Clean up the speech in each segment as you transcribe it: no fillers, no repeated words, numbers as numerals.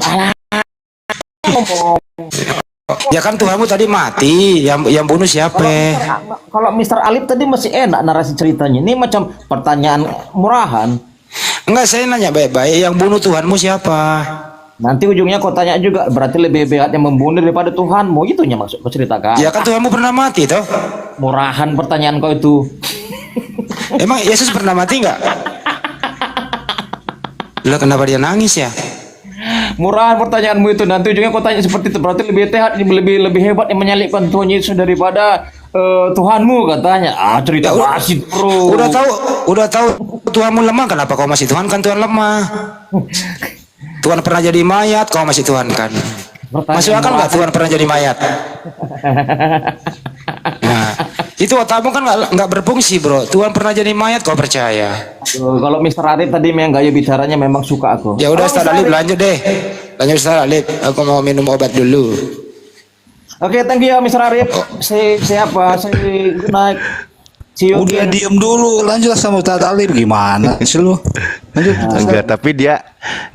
Alah, ngomong. Ya kan Tuhanmu tadi mati, yang bunuh siapa? Kalau Mister Alif tadi masih enak narasi ceritanya. Ini macam pertanyaan murahan. Enggak, saya nanya baik-baik, yang bunuh Tuhanmu siapa? Nanti ujungnya kau tanya juga, berarti lebih berat yang membunuh daripada Tuhanmu. Itunya maksud kau ceritakan. Ya kan Tuhanmu pernah mati toh? Murahan pertanyaan kau itu. Emang Yesus pernah mati nggak? Lah kenapa dia nangis ya? Murahan pertanyaanmu itu. Nanti ujungnya kau tanya seperti itu. Berarti lebih hebat yang menyalibkan Tuhan Yesus daripada Tuhanmu katanya. Ah, cerita Ya, wasit, bro. Udah tahu Tuhanmu lemah, kenapa kau masih Tuhan kan? Tuhan lemah. Tuhan pernah jadi mayat, kau masih Tuhan kan? Masuk akal nggak Tuhan pernah jadi mayat? Nah, itu otakmu kan nggak berfungsi, bro. Tuhan pernah jadi mayat, kau percaya? Kalau Mister Arif tadi memang gaya bicaranya memang suka aku. Ya udah, Ustaz Alif lanjut deh. Lanjut Ustaz Alif, aku mau minum obat dulu. Oke, thank you ya Mister Arif. Siapa? Saya good night. See you Udah again. diem dulu, lanjut sama Ustaz Alif. Gimana sih lu? Lanjut. Enggak, tapi dia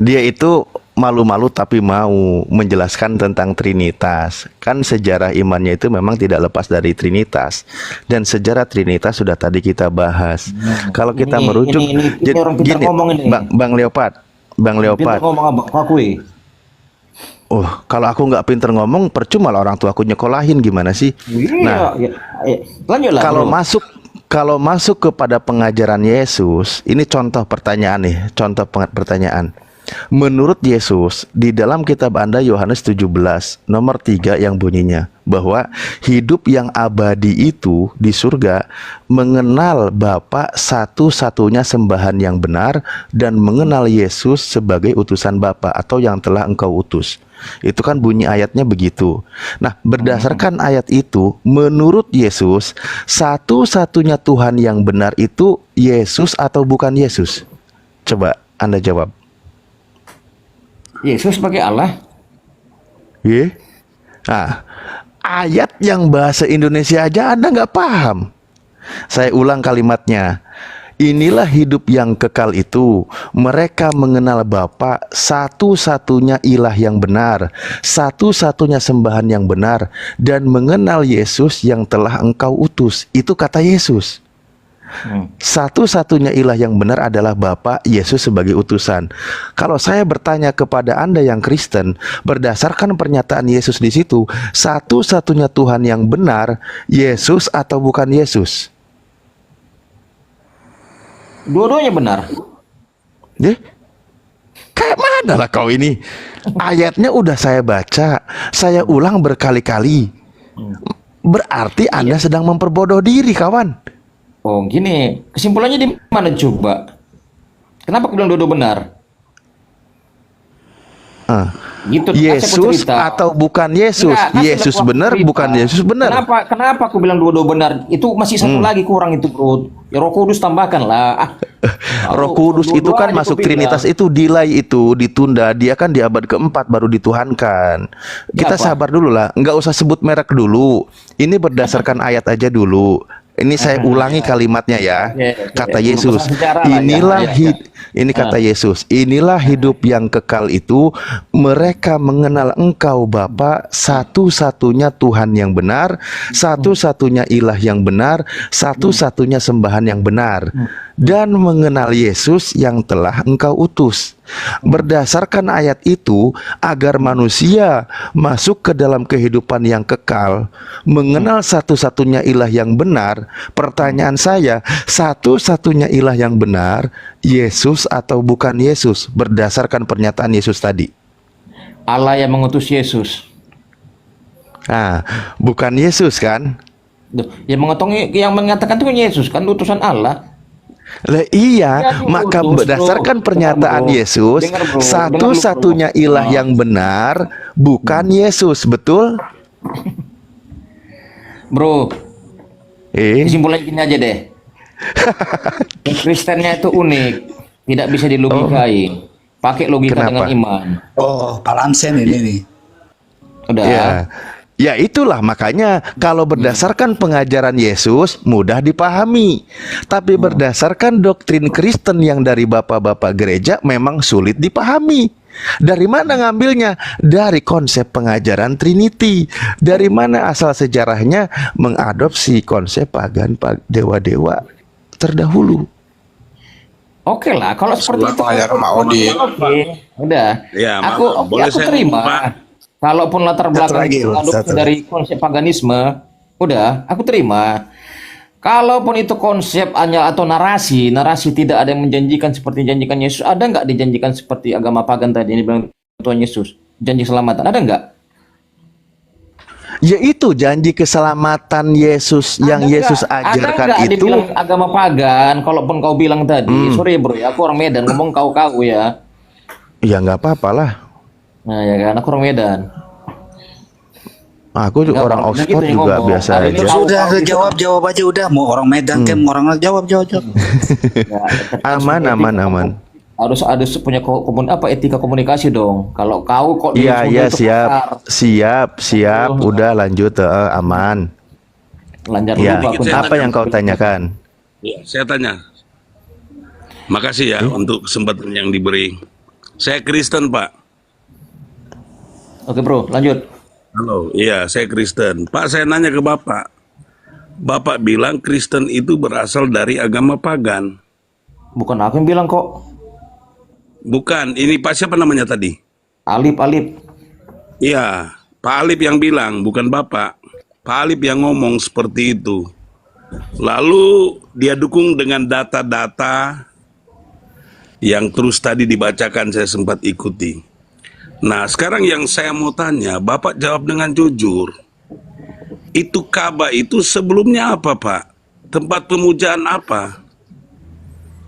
itu malu-malu tapi mau menjelaskan tentang Trinitas. Kan sejarah imannya itu memang tidak lepas dari Trinitas. Dan sejarah Trinitas sudah tadi kita bahas. Kalau kita merujuk ini orang pintar gini, ngomong ini. Bang Leopard. Pintar ngomong abang akui. Oh, kalau aku nggak pinter ngomong, percuma lah orang tua aku nyekolahin, gimana sih? Nah, Lanjutlah. kalau masuk kepada pengajaran Yesus, ini contoh pertanyaan nih, contoh pertanyaan. Menurut Yesus, di dalam kitab Anda Yohanes 17, nomor 3 yang bunyinya, bahwa hidup yang abadi itu di surga mengenal Bapa satu-satunya sembahan yang benar dan mengenal Yesus sebagai utusan Bapa atau yang telah engkau utus. Itu kan bunyi ayatnya begitu. Nah, berdasarkan ayat itu, menurut Yesus, satu-satunya Tuhan yang benar itu Yesus atau bukan Yesus? Coba Anda jawab. Yesus sebagai Allah. Ye? Nah, ayat yang bahasa Indonesia aja Anda nggak paham. Saya ulang kalimatnya. Inilah hidup yang kekal itu, mereka mengenal Bapa satu-satunya ilah yang benar, satu-satunya sembahan yang benar, dan mengenal Yesus yang telah engkau utus. Itu kata Yesus. Satu-satunya ilah yang benar adalah Bapa, Yesus sebagai utusan. Kalau saya bertanya kepada Anda yang Kristen, berdasarkan pernyataan Yesus di situ, satu-satunya Tuhan yang benar, Yesus atau bukan Yesus? Dua-duanya benar. Kayak mana lah kau ini? Ayatnya udah saya baca, saya ulang berkali-kali. Berarti Anda sedang memperbodoh diri, kawan. Oh, gini. Kesimpulannya di mana coba? Kenapa aku bilang dua-dua benar? Gitu. Yesus atau bukan Yesus? Yesus benar, bukan Yesus benar. Kenapa aku bilang dua-dua benar? Itu masih satu lagi kurang itu, bro. Ya Roh Kudus tambahkan lah. Roh Kudus itu kan masuk Trinitas, itu delay, itu ditunda. Dia kan di abad keempat baru dituhankan. Kita sabar dulu lah, nggak usah sebut merek dulu. Ini berdasarkan ayat aja dulu. Ini saya ulangi kalimatnya ya. Kata Yesus, inilah ini kata Yesus, inilah hidup yang kekal itu, mereka mengenal Engkau Bapa, satu-satunya Tuhan yang benar, satu-satunya ilah yang benar, satu-satunya sembahan yang benar, dan mengenal Yesus yang telah Engkau utus. Berdasarkan ayat itu, agar manusia masuk ke dalam kehidupan yang kekal, mengenal satu-satunya ilah yang benar, pertanyaan saya, satu-satunya ilah yang benar, Yesus atau bukan Yesus? Berdasarkan pernyataan Yesus tadi. Allah yang mengutus Yesus. Nah, bukan Yesus kan? Yang mengatakan itu Yesus kan utusan Allah. Lah iya, maka berdasarkan pernyataan Yesus, satu-satunya ilah yang benar bukan Yesus, betul? Bro, kesimpulan gini aja deh. Kristennya itu unik, tidak bisa dilogikain. Pakai logika dengan iman. Oh, Palamsen ini nih. Udah. Ya itulah makanya kalau berdasarkan pengajaran Yesus mudah dipahami. Tapi berdasarkan doktrin Kristen yang dari bapak-bapak gereja memang sulit dipahami. Dari mana ngambilnya? Dari konsep pengajaran Trinity. Dari mana asal sejarahnya mengadopsi konsep pagan dewa-dewa terdahulu. Oke lah, kalau seperti itu pengajaran Maudi. oke, udah. Ya, aku maaf. oke, Boleh aku saya terima. ngomong, Pak? Kalaupun latar belakang lagi, itu Bro, adopsi satu. dari konsep paganisme, udah, aku terima. Kalaupun itu konsep hanya atau narasi tidak ada yang menjanjikan seperti janjikan Yesus, ada nggak dijanjikan seperti agama pagan tadi ini bilang Tuhan Yesus, janji keselamatan, ada nggak? Yaitu janji keselamatan Yesus yang Ada Yesus nggak? Ada ajarkan nggak itu. dibilang agama pagan? Kalaupun kau bilang tadi, sorry bro ya, aku orang Medan, ngomong kau ya. Ya nggak apa-apa lah. Nah ya kan, aku orang Medan. Aku Nggak orang apa-apa, Oxford gitu yang juga ngomong. biasa Hari ini aja. tahu- Sudah tahu- jawab aja udah, mau orang Medan mau orang jawab. Ya, Aman, etika- aman, aman. Harus punya etika komunikasi dong. Kalau kau kok Iya, disuruh iya, itu siap. Betul. Udah lanjut, aman. lancar Ya, dulu, aku Saya apa yang kau tanyakan? Ya, saya tanya. Makasih ya untuk kesempatan yang diberi. Saya Kristen, Pak. Oke bro, lanjut. Halo, iya saya Kristen. Pak, saya nanya ke Bapak. Bapak bilang Kristen itu berasal dari agama pagan. Bukan aku yang bilang kok. Bukan, ini Pak siapa namanya tadi? Alip. Iya, Pak Alip yang bilang, bukan Bapak. Pak Alip yang ngomong seperti itu. Lalu dia dukung dengan data-data yang terus tadi dibacakan, saya sempat ikuti. Nah, sekarang yang saya mau tanya, Bapak jawab dengan jujur. Itu Ka'bah itu sebelumnya apa, Pak? Tempat pemujaan apa?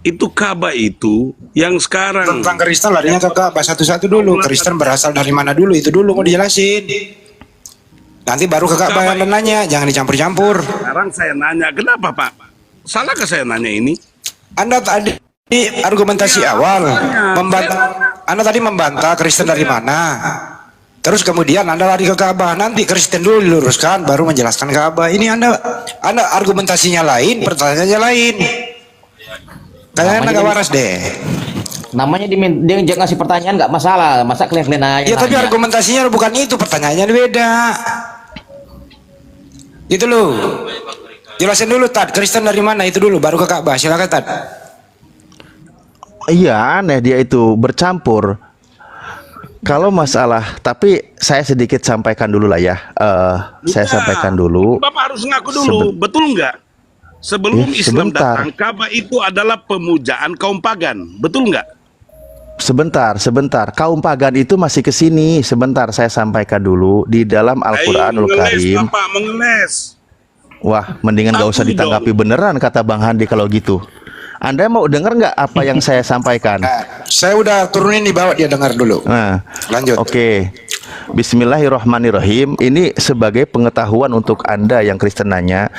Itu Ka'bah itu yang sekarang Tentang Kristen larinya ke Ka'bah satu-satu dulu. Kristen berasal dari mana dulu? Itu dulu mau dijelasin. Nanti baru ke Ka'bah yang nanya, jangan dicampur-campur. sekarang saya nanya, kenapa, Pak? Salahkah saya nanya ini? Anda tadi argumentasi awal Anda tadi membantah Kristen dari mana. Terus kemudian Anda lari ke Ka'bah. Nanti Kristen dulu diluruskan baru menjelaskan Ka'bah. Ini Anda argumentasinya lain, pertanyaannya lain. Kayaknya Anda nggak waras deh. Namanya dia jangan ngasih pertanyaan nggak masalah, masa kalian aja. Ya tapi nanya. argumentasinya bukan itu, pertanyaannya beda. Gitu loh. Jelasin dulu Tad, Kristen dari mana itu dulu baru ke Ka'bah. Silakan Tad. Iya, aneh dia itu bercampur. Kalau masalah, tapi saya sedikit sampaikan dulu lah ya. Saya Bukan. sampaikan dulu. Bapak harus ngaku dulu, betul nggak? Sebelum Islam sebentar. datang, Ka'bah itu adalah pemujaan kaum pagan, betul nggak? Sebentar. Kaum pagan itu masih ke sini. Sebentar, saya sampaikan dulu di dalam Al-Qur'anul Mengeles, Karim. Bapak, mengeles. Wah, mendingan gak usah Aku ditanggapi dong. beneran kata Bang Handi kalau gitu. Anda mau dengar nggak apa yang saya sampaikan? Nah, saya udah turunin di bawah, dia dengar dulu. Nah, Lanjut. Oke. Bismillahirrahmanirrahim. Ini sebagai pengetahuan untuk Anda yang Kristen nanya,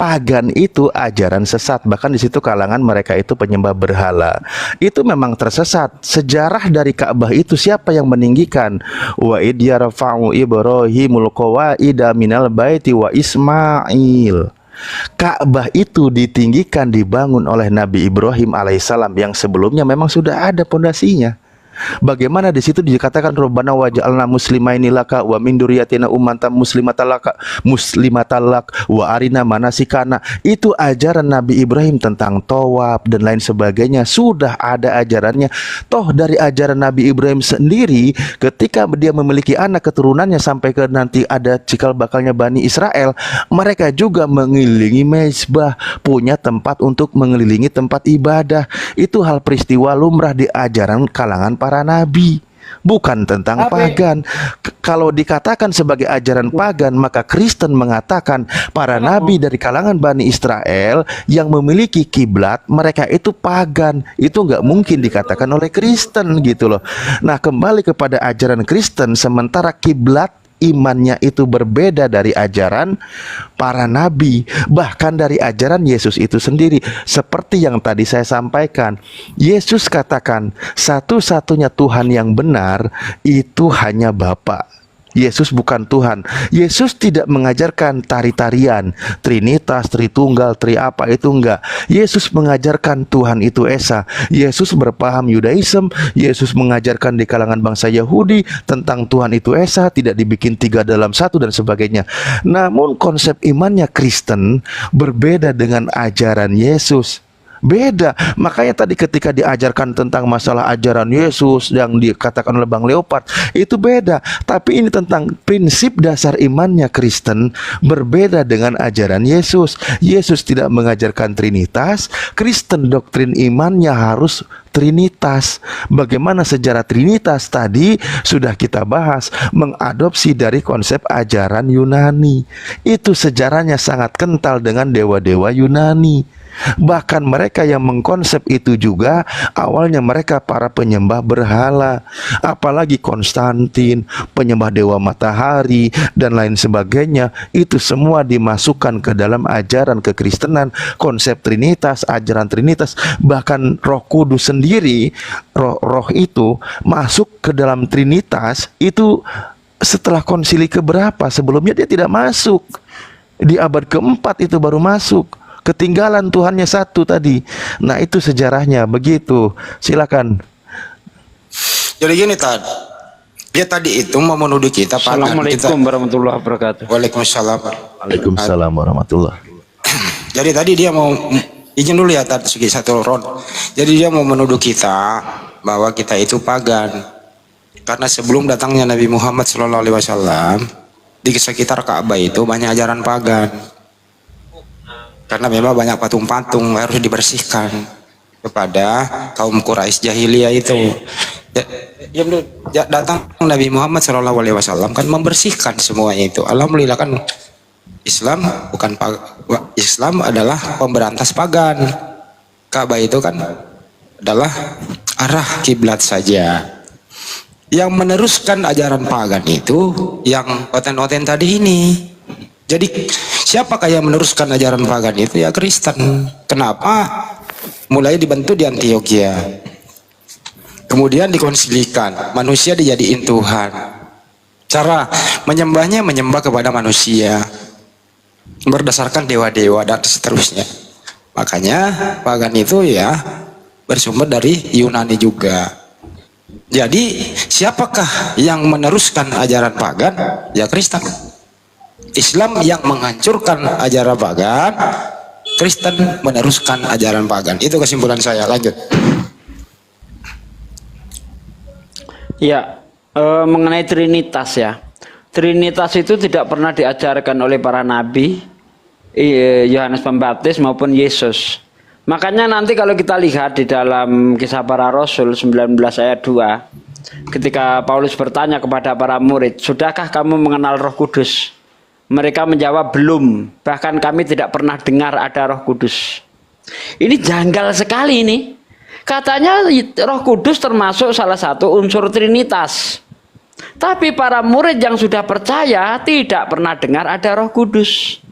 pagan itu ajaran sesat. Bahkan di situ kalangan mereka itu penyembah berhala. Itu memang tersesat. Sejarah dari Ka'bah itu siapa yang meninggikan? Wa id yarfa'u Ibrahimul qawaida minal baiti wa Ismail. Ka'bah itu ditinggikan, dibangun oleh Nabi Ibrahim alaihissalam yang sebelumnya memang sudah ada pondasinya. Bagaimana di situ dikatakan Rabbana waj'alna muslimaini laka wa min dzurriyyatina ummatan muslimatan lak wa arina manasikana. Itu ajaran Nabi Ibrahim tentang tawaf dan lain sebagainya, sudah ada ajarannya. Toh dari ajaran Nabi Ibrahim sendiri ketika dia memiliki anak keturunannya sampai ke nanti ada cikal bakalnya Bani Israel, mereka juga mengelilingi mezbah, punya tempat untuk mengelilingi tempat ibadah. Itu hal peristiwa lumrah di ajaran kalangan para nabi, bukan tentang pagan. Kalau dikatakan sebagai ajaran pagan, maka Kristen mengatakan para nabi dari kalangan Bani Israel yang memiliki kiblat, mereka itu pagan. Itu nggak mungkin dikatakan oleh Kristen gitu loh. Nah, kembali kepada ajaran Kristen, sementara kiblat imannya itu berbeda dari ajaran para nabi, bahkan dari ajaran Yesus itu sendiri. Seperti yang tadi saya sampaikan, Yesus katakan satu-satunya Tuhan yang benar itu hanya Bapa. Yesus bukan Tuhan. Yesus tidak mengajarkan tari-tarian, Trinitas, Tritunggal, Tri apa itu enggak. Yesus mengajarkan Tuhan itu Esa. Yesus berpaham Yudaism, Yesus mengajarkan di kalangan bangsa Yahudi tentang Tuhan itu Esa, tidak dibikin 3 dalam 1 dan sebagainya. Namun konsep imannya Kristen berbeda dengan ajaran Yesus. Beda. Makanya tadi ketika diajarkan tentang masalah ajaran Yesus yang dikatakan oleh Bang Leopard, itu beda. Tapi ini tentang prinsip dasar imannya Kristen berbeda dengan ajaran Yesus. Yesus tidak mengajarkan Trinitas, Kristen doktrin imannya harus Trinitas. Bagaimana sejarah Trinitas tadi sudah kita bahas, mengadopsi dari konsep ajaran Yunani. Itu sejarahnya sangat kental dengan dewa-dewa Yunani. Bahkan mereka yang mengkonsep itu juga awalnya mereka para penyembah berhala, apalagi Konstantin, penyembah dewa matahari dan lain sebagainya. Itu semua dimasukkan ke dalam ajaran kekristenan, konsep Trinitas, ajaran Trinitas. Bahkan Roh Kudus sendiri, roh itu masuk ke dalam Trinitas itu setelah konsili keberapa? Sebelumnya dia tidak masuk. Di abad keempat itu baru masuk. Ketinggalan Tuhannya satu tadi. Nah itu sejarahnya begitu. Silakan. Jadi gini Tad, dia tadi itu mau menuduh kita pagan. Assalamualaikum warahmatullahi wabarakatuh. Waalaikumsalam. Waalaikumsalam warahmatullahi. Jadi tadi dia mau izin dulu ya Tad, segi satu Ron. Jadi dia mau menuduh kita bahwa kita itu pagan. Karena sebelum datangnya Nabi Muhammad SAW, di sekitar Ka'bah itu banyak ajaran pagan. Karena memang banyak patung-patung harus dibersihkan kepada kaum Quraisy jahiliyah itu. Datang Nabi Muhammad SAW kan membersihkan semuanya itu. Alhamdulillah kan Islam Islam adalah pemberantas pagan. Ka'bah itu kan adalah arah kiblat saja. Yang meneruskan ajaran pagan itu yang oten-oten tadi ini. Jadi siapakah yang meneruskan ajaran pagan itu? Ya Kristen. Kenapa? Mulai dibentuk di Antioquia, kemudian dikonsilikan, manusia dijadiin Tuhan. Cara menyembahnya menyembah kepada manusia berdasarkan dewa-dewa dan seterusnya. Makanya pagan itu ya bersumber dari Yunani juga. Jadi siapakah yang meneruskan ajaran pagan? Ya Kristen. Islam yang menghancurkan ajaran pagan, Kristen meneruskan ajaran pagan. Itu kesimpulan saya. Lanjut. Ya, mengenai Trinitas ya. Trinitas itu tidak pernah diajarkan oleh para nabi, Yohanes Pembaptis maupun Yesus. Makanya nanti kalau kita lihat di dalam Kisah Para Rasul 19 ayat 2, ketika Paulus bertanya kepada para murid, "Sudahkah kamu mengenal Roh Kudus?" Mereka menjawab, "Belum, bahkan kami tidak pernah dengar ada Roh Kudus." Ini janggal sekali ini. Katanya Roh Kudus termasuk salah satu unsur Trinitas. Tapi para murid yang sudah percaya tidak pernah dengar ada Roh Kudus.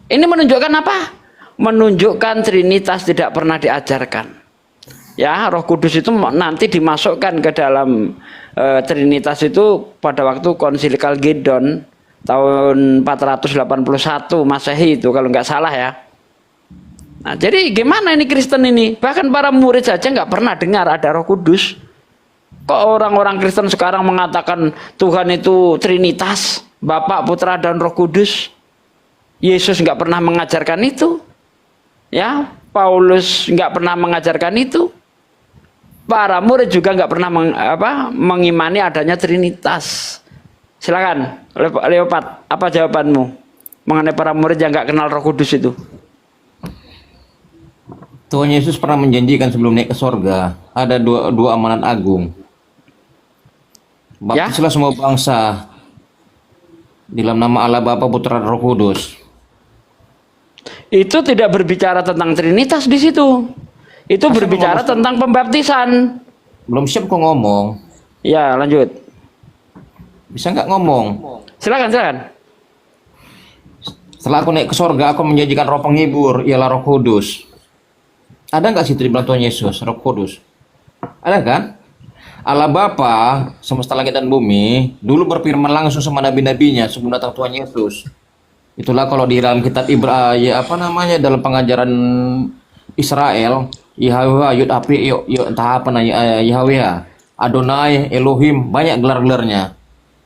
Ini menunjukkan apa? Menunjukkan Trinitas tidak pernah diajarkan. Ya, Roh Kudus itu nanti dimasukkan ke dalam Trinitas itu pada waktu Konsili Kalgedon tahun 481 Masehi itu kalau nggak salah ya. Nah, jadi gimana ini Kristen ini? Bahkan para murid saja nggak pernah dengar ada Roh Kudus. Kok orang-orang Kristen sekarang mengatakan Tuhan itu Trinitas, Bapa, Putra, dan Roh Kudus? Yesus nggak pernah mengajarkan itu. Ya, Paulus nggak pernah mengajarkan itu. Para murid juga nggak pernah mengimani adanya Trinitas. Silakan, Leopard, apa jawabanmu mengenai para murid yang nggak kenal Roh Kudus itu? Tuhan Yesus pernah menjanjikan sebelum naik ke sorga ada dua amanat agung. Baptislah semua bangsa di dalam nama Allah Bapa, Putra, dan Roh Kudus. Itu tidak berbicara tentang Trinitas di situ. Itu berbicara tentang pembaptisan. Belum siap kok ngomong. Ya, lanjut. Bisa nggak ngomong? Silakan. Setelah aku naik ke sorga, aku menjanjikan Roh penghibur, ialah Roh Kudus. Ada nggak sih dibilang Tuhan Yesus, Roh Kudus? Ada kan? Allah Bapa semesta langit dan bumi dulu berfirman langsung sama nabi-nabinya sebelum datang Tuhan Yesus. Itulah kalau di dalam kitab dalam pengajaran Israel, Yahweh, Yud Api, entah apa Yahweh, Adonai, Elohim, banyak gelar-gelarnya.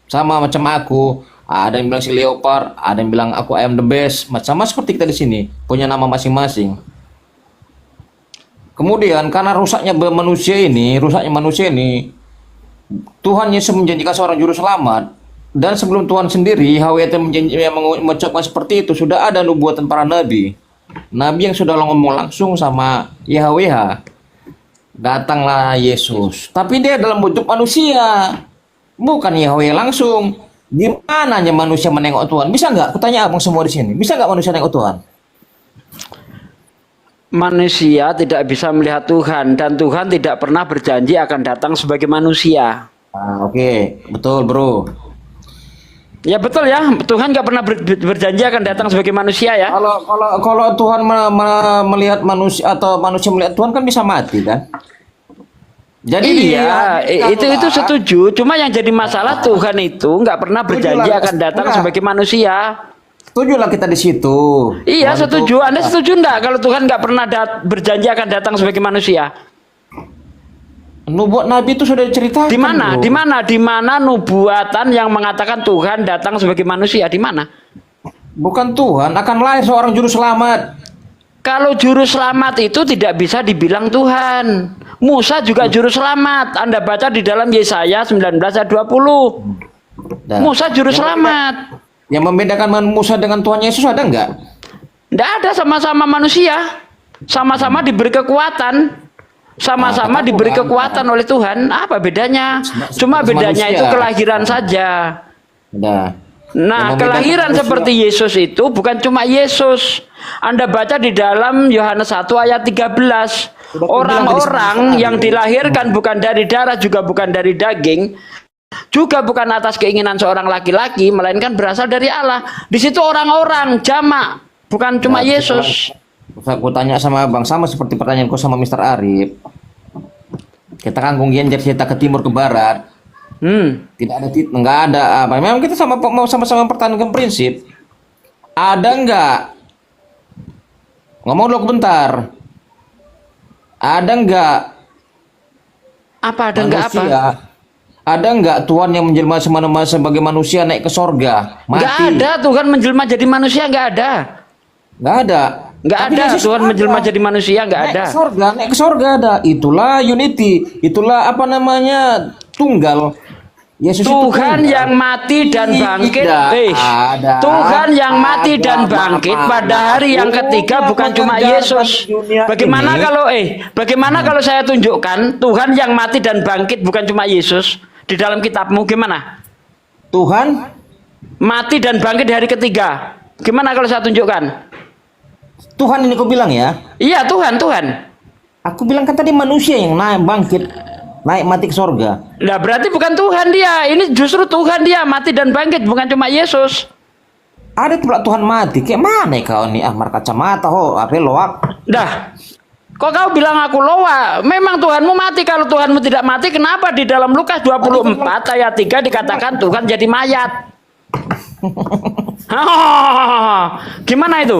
Sama macam aku, ada yang bilang si Leopard, ada yang bilang aku I am the best, sama seperti kita di sini, punya nama masing-masing. Kemudian karena rusaknya manusia ini, Tuhan Yesus menjanjikan seorang juru selamat. Dan sebelum Tuhan sendiri, Yahweh mengucapkan seperti itu, sudah ada nubuatan para nabi. Nabi yang sudah ngomong langsung sama Yahweh. Datanglah Yesus. Tapi dia dalam bentuk manusia. Bukan Yahweh langsung. Gimana manusia menengok Tuhan? Bisa nggak? Kutanya abang semua di sini. Bisa nggak manusia nengok Tuhan? Manusia tidak bisa melihat Tuhan, dan Tuhan tidak pernah berjanji akan datang sebagai manusia. Oke. Betul bro. Ya betul ya, Tuhan nggak pernah berjanji akan datang sebagai manusia ya. Kalau Tuhan melihat manusia atau manusia melihat Tuhan kan bisa mati kan? Jadi iya, itu setuju. Cuma yang jadi masalah Tuhan itu nggak pernah berjanji akan datang sebagai manusia. Setujulah kita di situ. Iya setuju. Anda setuju nggak kalau Tuhan nggak pernah berjanji akan datang sebagai manusia? Nubuat Nabi itu sudah diceritakan. Di mana nubuatan yang mengatakan Tuhan datang sebagai manusia? Di mana? Bukan Tuhan akan lahir seorang juru selamat. Kalau juru selamat itu tidak bisa dibilang Tuhan. Musa juga juru selamat. Anda baca di dalam Yesaya 19 ayat 20. Musa juru selamat. Yang membedakan Musa dengan Tuhan Yesus ada nggak? Nggak ada, sama-sama manusia. Sama-sama diberi kekuatan. Sama-sama diberi kekuatan oleh Tuhan. Apa bedanya? Cuma bedanya itu kelahiran saja. Nah, kelahiran seperti Yesus itu bukan cuma Yesus. Anda baca di dalam Yohanes 1 ayat 13. Orang-orang yang dilahirkan bukan dari darah, juga bukan dari daging, juga bukan atas keinginan seorang laki-laki, melainkan berasal dari Allah. Di situ orang-orang jamak, bukan cuma Yesus. Aku tanya sama abang, sama seperti pertanyaanku sama Mr. Arif. Kita kangkung genjer kita ke timur ke barat. Tidak ada nggak ada apa. Memang kita mau sama-sama mempertahankan prinsip. Ada nggak? Ngomong dulu bentar. Ada nggak? Apa ada nggak apa? Ada nggak Tuhan yang menjelma semana-mana sebagai manusia naik ke sorga? Mati. Nggak ada Tuhan menjelma jadi manusia, nggak ada. Nggak ada. Nggak ada Tuhan menjelma jadi manusia, nggak ada. Naik ke sorga ada. Itulah unity. Itulah apa namanya tunggal. Yesus Tuhan yang mati dan bangkit. Tuhan yang mati dan bangkit pada hari yang ketiga bukan cuma Yesus. Bagaimana kalau saya tunjukkan Tuhan yang mati dan bangkit bukan cuma Yesus di dalam kitabmu, gimana? Tuhan mati dan bangkit di hari ketiga. Gimana kalau saya tunjukkan? Tuhan ini kau bilang ya? Iya, Tuhan. Aku bilang kan tadi manusia yang naik bangkit, naik mati ke sorga. Nah, berarti bukan Tuhan dia. Ini justru Tuhan dia mati dan bangkit, bukan cuma Yesus. Ada pula Tuhan mati. Kayak mana kau nih? Ahmar kacamata apa loak? Dah. Kok kau bilang aku loak? Memang Tuhanmu mati. Kalau Tuhanmu tidak mati, kenapa di dalam Lukas 24 ayat 3 dikatakan Tuhan jadi mayat? Gimana itu?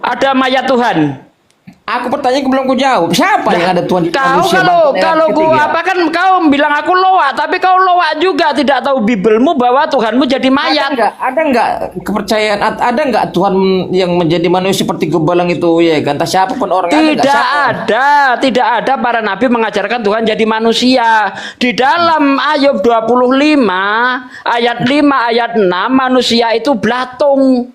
Ada mayat Tuhan. Aku pertanyaan belum ku jawab. Siapa yang ada Tuhan di manusia? Kalau gua apa kan kau bilang aku loak, tapi kau loak juga tidak tahu Bibelmu bahwa Tuhanmu jadi mayat. Ada enggak kepercayaan? Ada enggak Tuhan yang menjadi manusia seperti gubalang itu ya? Entah siapapun orang. Tidak ada para nabi mengajarkan Tuhan jadi manusia. Di dalam Ayub 25 ayat 5 ayat 6 manusia itu belatung.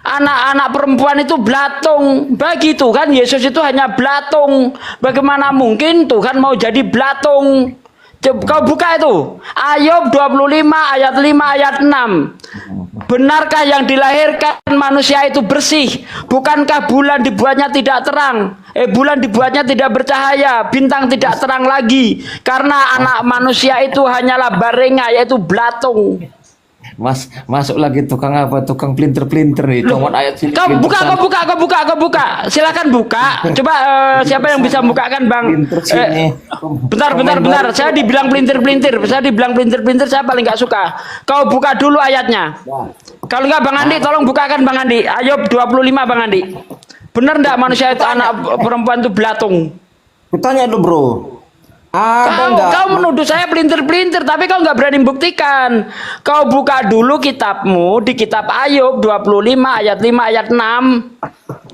Anak-anak perempuan itu belatung. Bagi Tuhan Yesus itu hanya belatung. Bagaimana mungkin Tuhan mau jadi belatung? Kau buka itu Ayub 25 ayat 5 ayat 6. Benarkah yang dilahirkan manusia itu bersih? Bukankah bulan dibuatnya tidak terang? Bulan dibuatnya tidak bercahaya, bintang tidak terang lagi. Karena anak manusia itu hanyalah barenga, yaitu belatung. Masuk lagi tukang apa? Tukang pelintir-pelintir nih. Comot ayat sini. Kau pelintir buka, sana. kau buka. Silakan buka. Coba siapa yang bisa bukakan, Bang? Pelintir sini. Bentar. Saya dibilang pelintir-pelintir. Saya paling nggak suka. Kau buka dulu ayatnya. Kalau nggak, Bang Andi, tolong bukakan, Bang Andi. Ayub 25, Bang Andi. Benar nggak manusia itu anak perempuan itu belatung? Kutanya lu, Bro. Ada nggak? Kau menuduh saya pelintir-pelintir, tapi kau nggak berani buktikan. Kau buka dulu kitabmu di kitab Ayub 25 ayat 5 ayat 6.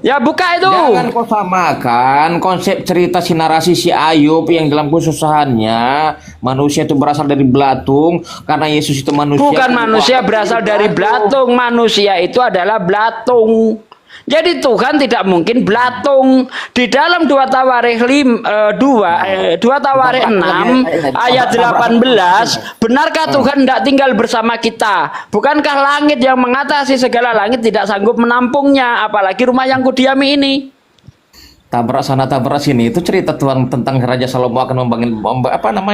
Ya buka itu. Jangan kau samakan konsep cerita si narasi si Ayub yang dalam kesusahannya manusia itu berasal dari belatung karena Yesus itu manusia. Bukan manusia berasal dari belatung, manusia itu adalah belatung. Jadi Tuhan tidak mungkin belatung. Di dalam 2 Tawarikh 6 ayat 18, benarkah Tuhan tidak tinggal bersama kita? Bukankah langit yang mengatasi segala langit tidak sanggup menampungnya, apalagi rumah yang kudiami ini? Tabrak sana tabrak sini itu cerita Tuhan tentang Raja Salomo akan membangun bait. Apalagi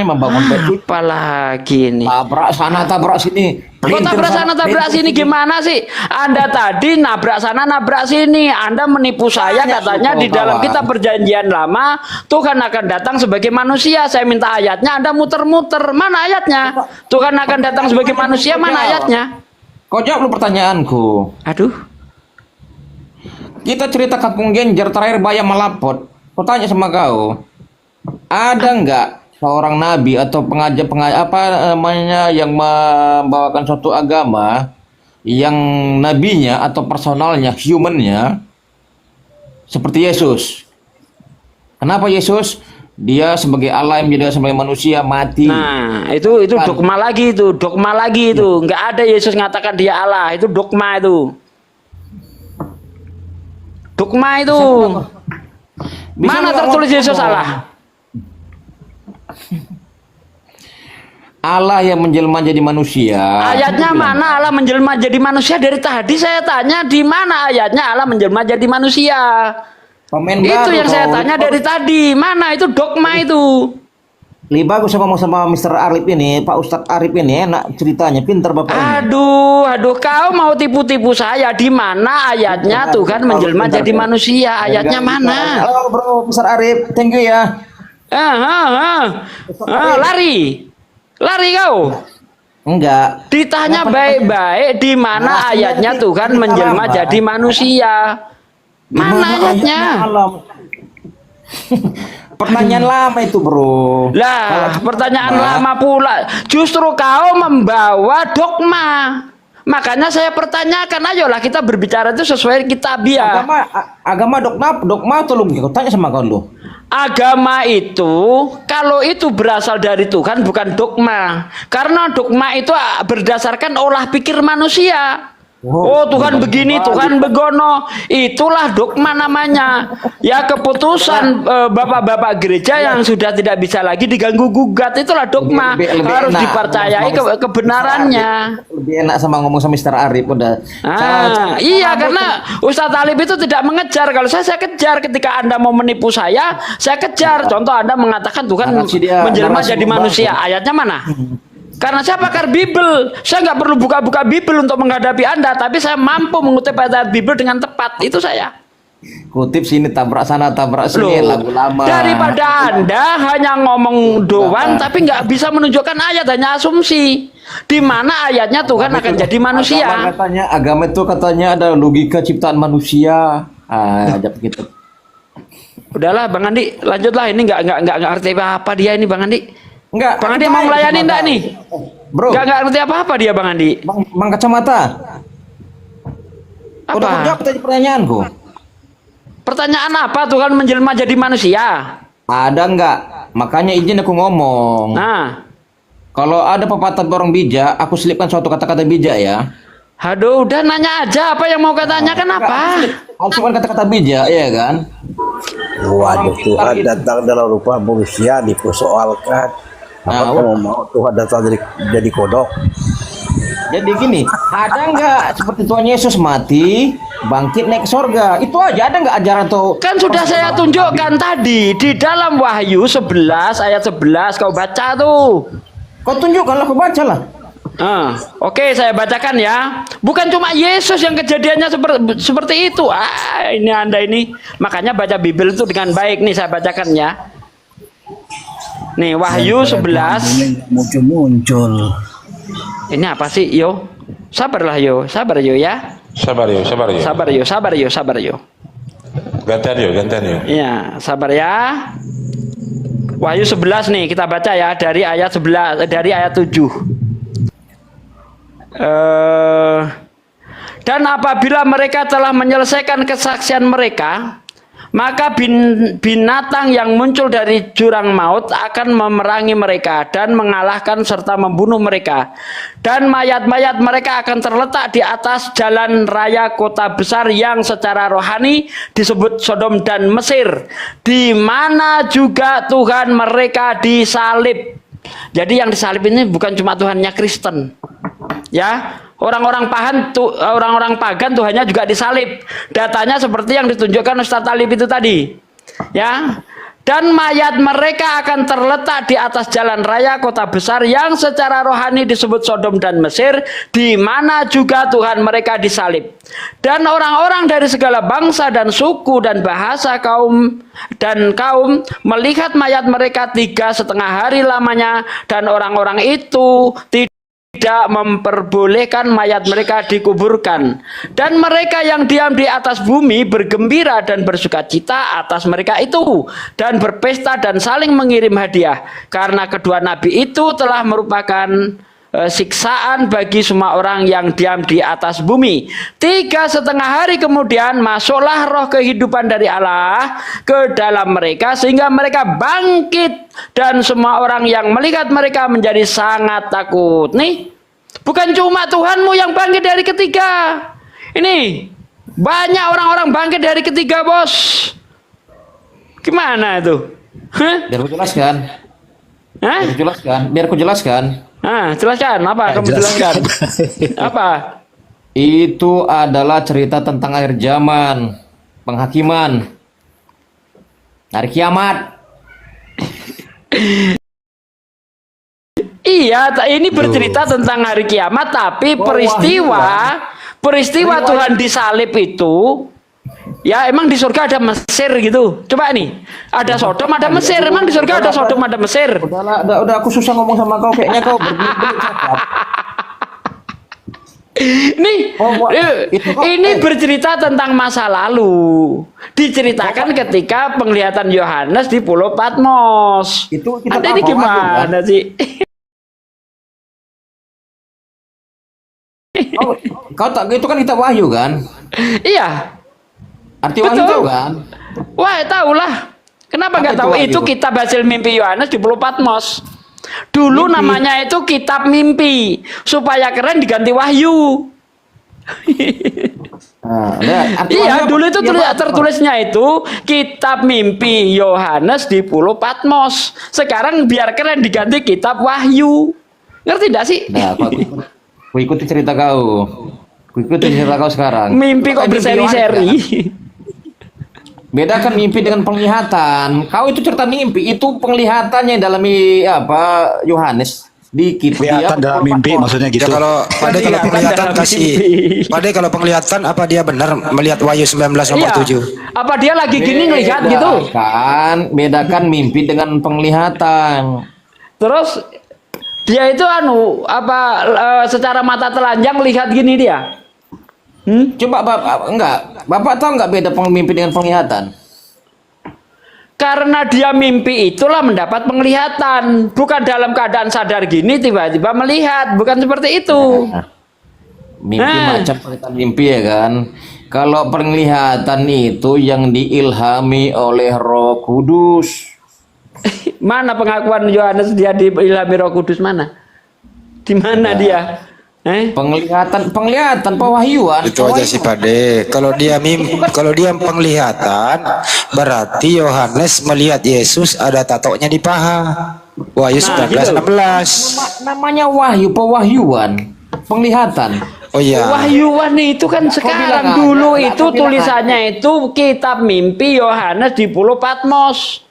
ini. Tabrak sana tabrak sini. Kok tabrak sana tabrak sini gimana sih? Anda tadi nabrak sana nabrak sini. Anda menipu saya katanya di dalam kitab perjanjian lama Tuhan akan datang sebagai manusia. Saya minta ayatnya, Anda muter-muter. Mana ayatnya? Tuhan akan datang sebagai manusia, mana ayatnya? Kau jawab lu pertanyaanku. Aduh. Kita cerita Kampung Genjer terakhir Bayam melapor. Kau tanya sama kau, ada nggak seorang nabi atau pengajar apa namanya yang membawakan suatu agama yang nabinya atau personalnya, humannya seperti Yesus? Kenapa Yesus? Dia sebagai Allah yang menjadi sebagai manusia mati. Nah, itu dogma lagi itu, Nggak ada Yesus ngatakan dia Allah, itu dogma itu. Dogma itu. Mana tertulis Yesus Allah? Allah yang menjelma jadi manusia. Ayatnya mana Allah menjelma jadi manusia? Dari tadi saya tanya di mana ayatnya Allah menjelma jadi manusia. Itu yang saya tanya dari tadi. Mana itu dogma itu? Lebih bagus saya ngomong sama Mr. Arif ini, Pak Ustadz Arif ini enak ceritanya, pinter Bapak ini. Aduh, kau mau tipu-tipu saya. Di mana ayatnya Tuhan menjelma jadi manusia? Ayatnya mana? Halo Bro, Mr. Arif, thank you ya. Lari kau? Enggak. Ditanya baik-baik, di mana ayatnya Tuhan menjelma jadi manusia? Mana ayatnya? Pertanyaan lama itu, Bro. Lah, pertanyaan lama pula. Justru kau membawa dogma. Makanya saya pertanyakan, ayolah kita berbicara itu sesuai kitabiah. Agama dogma atau lu? Kau tanya sama kau lu. Agama itu, kalau itu berasal dari Tuhan bukan dogma. Karena dogma itu berdasarkan olah pikir manusia. Oh Tuhan begini, Tuhan begono. Itulah dogma namanya. Ya keputusan bapak-bapak gereja yang sudah tidak bisa lagi diganggu gugat. Itulah dogma. Harus dipercayai kebenarannya. Lebih enak sama ngomong sama Mr. Arif udah. Iya karena Ustadz Talib itu tidak mengejar. Kalau saya kejar. Ketika Anda mau menipu saya kejar. Contoh Anda mengatakan Tuhan menjelma jadi manusia. Ayatnya mana? Karena saya pakar Bible, saya nggak perlu buka-buka Bible untuk menghadapi Anda, tapi saya mampu mengutip ayat Bible dengan tepat. Itu saya. Kutip sini tabrak sana tabrak sini lagu lama. Daripada Anda hanya ngomong doang, tapi nggak bisa menunjukkan ayat, hanya asumsi. Di mana ayatnya Tuhan akan jadi manusia? Agama itu katanya ada logika ciptaan manusia. Ada begitu. Udahlah, Bang Andi, lanjutlah. Ini nggak ngerti apa dia ini, Bang Andi. Enggak. Bang Andi mau melayani enggak nih? Bro. Enggak ngerti apa-apa dia Bang Andi. Bang kacamata. Apa? Udah jawab tadi pertanyaanku. Pertanyaan apa Tuhan menjelma jadi manusia? Ada enggak? Makanya izin aku ngomong. Nah. Kalau ada pepatah orang bijak, aku selipkan suatu kata-kata bijak ya. Aduh, udah nanya aja apa yang mau katanya kan apa? Aku cuma kata-kata bijak, ya kan? Waduh, Tuhan datang dalam rupa manusia dipersoalkan. Apa mau Tuhan datang jadi kodok? Jadi gini, ada nggak seperti Tuhan Yesus mati, bangkit naik ke surga? Itu aja, ada nggak ajaran atau? Kan sudah saya tunjukkan tadi di dalam Wahyu 11 ayat 11 kau baca tuh. Kau tunjukkan lah, kau baca lah. Oke, saya bacakan ya. Bukan cuma Yesus yang kejadiannya seperti itu. Ini Anda ini. Makanya baca Bible itu dengan baik nih, saya bacakan ya. Nih, Wahyu 11. Muncul-muncul. Ini apa sih, yo? Sabarlah yo, sabar yo ya. Sabar yo, sabar yo. Sabar yo, sabar yo, sabar yo. Gantian yo, gantian yo. Iya, sabar ya. Wahyu 11 nih, kita baca ya dari ayat 11, dari ayat 7. Dan apabila mereka telah menyelesaikan kesaksian mereka, maka binatang yang muncul dari jurang maut akan memerangi mereka dan mengalahkan serta membunuh mereka. Dan mayat-mayat mereka akan terletak di atas jalan raya kota besar yang secara rohani disebut Sodom dan Mesir, di mana juga Tuhan mereka disalib. Jadi yang disalib ini bukan cuma Tuhannya Kristen, ya. Orang-orang pagan Tuhannya juga disalib. Datanya seperti yang ditunjukkan Ustaz Talib itu tadi, ya. Dan mayat mereka akan terletak di atas jalan raya kota besar yang secara rohani disebut Sodom dan Mesir, di mana juga Tuhan mereka disalib. Dan orang-orang dari segala bangsa dan suku dan bahasa kaum melihat mayat mereka 3,5 hari lamanya, dan orang-orang itu tidak memperbolehkan mayat mereka dikuburkan. Dan mereka yang diam di atas bumi bergembira dan bersukacita atas mereka itu, dan berpesta dan saling mengirim hadiah, karena kedua nabi itu telah merupakan siksaan bagi semua orang yang diam di atas bumi. 3,5 hari kemudian masuklah roh kehidupan dari Allah ke dalam mereka, sehingga mereka bangkit, dan semua orang yang melihat mereka menjadi sangat takut. Nih, bukan cuma Tuhanmu yang bangkit dari ketiga. Ini banyak orang-orang bangkit dari ketiga, bos. Gimana itu? Biar aku jelaskan. Biar aku jelaskan. Jelaskan apa? Kamu jelaskan. Apa? Itu adalah cerita tentang akhir zaman, penghakiman, hari kiamat. Iya, ini bercerita tentang hari kiamat, tapi peristiwa Tuhan disalib itu, ya emang di surga ada Mesir gitu. Coba nih, ada Sodom, ada Mesir. Emang di surga ada Sodom, ada Mesir. Udah aku susah ngomong sama kau, kayaknya kau berbelit-belit cakap. Ini bercerita tentang masa lalu. Diceritakan ketika penglihatan Yohanes di Pulau Patmos. Itu kita Anda ini gimana sih? Kau tak, itu kan kitab Wahyu kan? Iya. Arti Wahyu Betul. tahu kan? Wah, tahulah. Kenapa nggak tahu? Itu kitab hasil mimpi Yohanes di Pulau Patmos. Dulu namanya itu kitab mimpi. Supaya keren diganti Wahyu. Iya, dulu itu tertulisnya itu kitab mimpi Yohanes di Pulau Patmos. Sekarang biar keren diganti kitab Wahyu. Ngerti tidak sih? Nah, aku ikuti cerita kau. Sekarang. Mimpi kok berseri-seri. Bedakan mimpi dengan penglihatan. Kau itu cerita mimpi, itu penglihatannya dalam apa Yohanes dikit. Kelihatan dalam mimpi maksudnya gitu. Ya kalau penglihatan kalau penglihatan apa dia benar melihat Wahyu 19 nomor 7? Apa dia lagi gini ngelihat gitu? Bedakan mimpi dengan penglihatan. Terus dia itu secara mata telanjang lihat gini dia. Coba Bapak tahu nggak beda mimpi dengan penglihatan? Karena dia mimpi itulah mendapat penglihatan, bukan dalam keadaan sadar gini tiba-tiba melihat, bukan seperti itu. Mimpi macam cerita mimpi ya kan. Kalau penglihatan itu yang diilhami oleh Roh Kudus. Mana pengakuan Yohanes dia diilhami Roh Kudus mana? Di mana dia? Penglihatan pewahyuan. Itu aja sih Pak De. Kalau dia penglihatan berarti Yohanes melihat Yesus ada tatonya di paha. Wahyu 19:16. Namanya wahyu, pewahyuan, penglihatan. Oh iya. Wahyuan itu kan sekarang, dulu itu tulisannya itu kitab mimpi Yohanes di Pulau Patmos.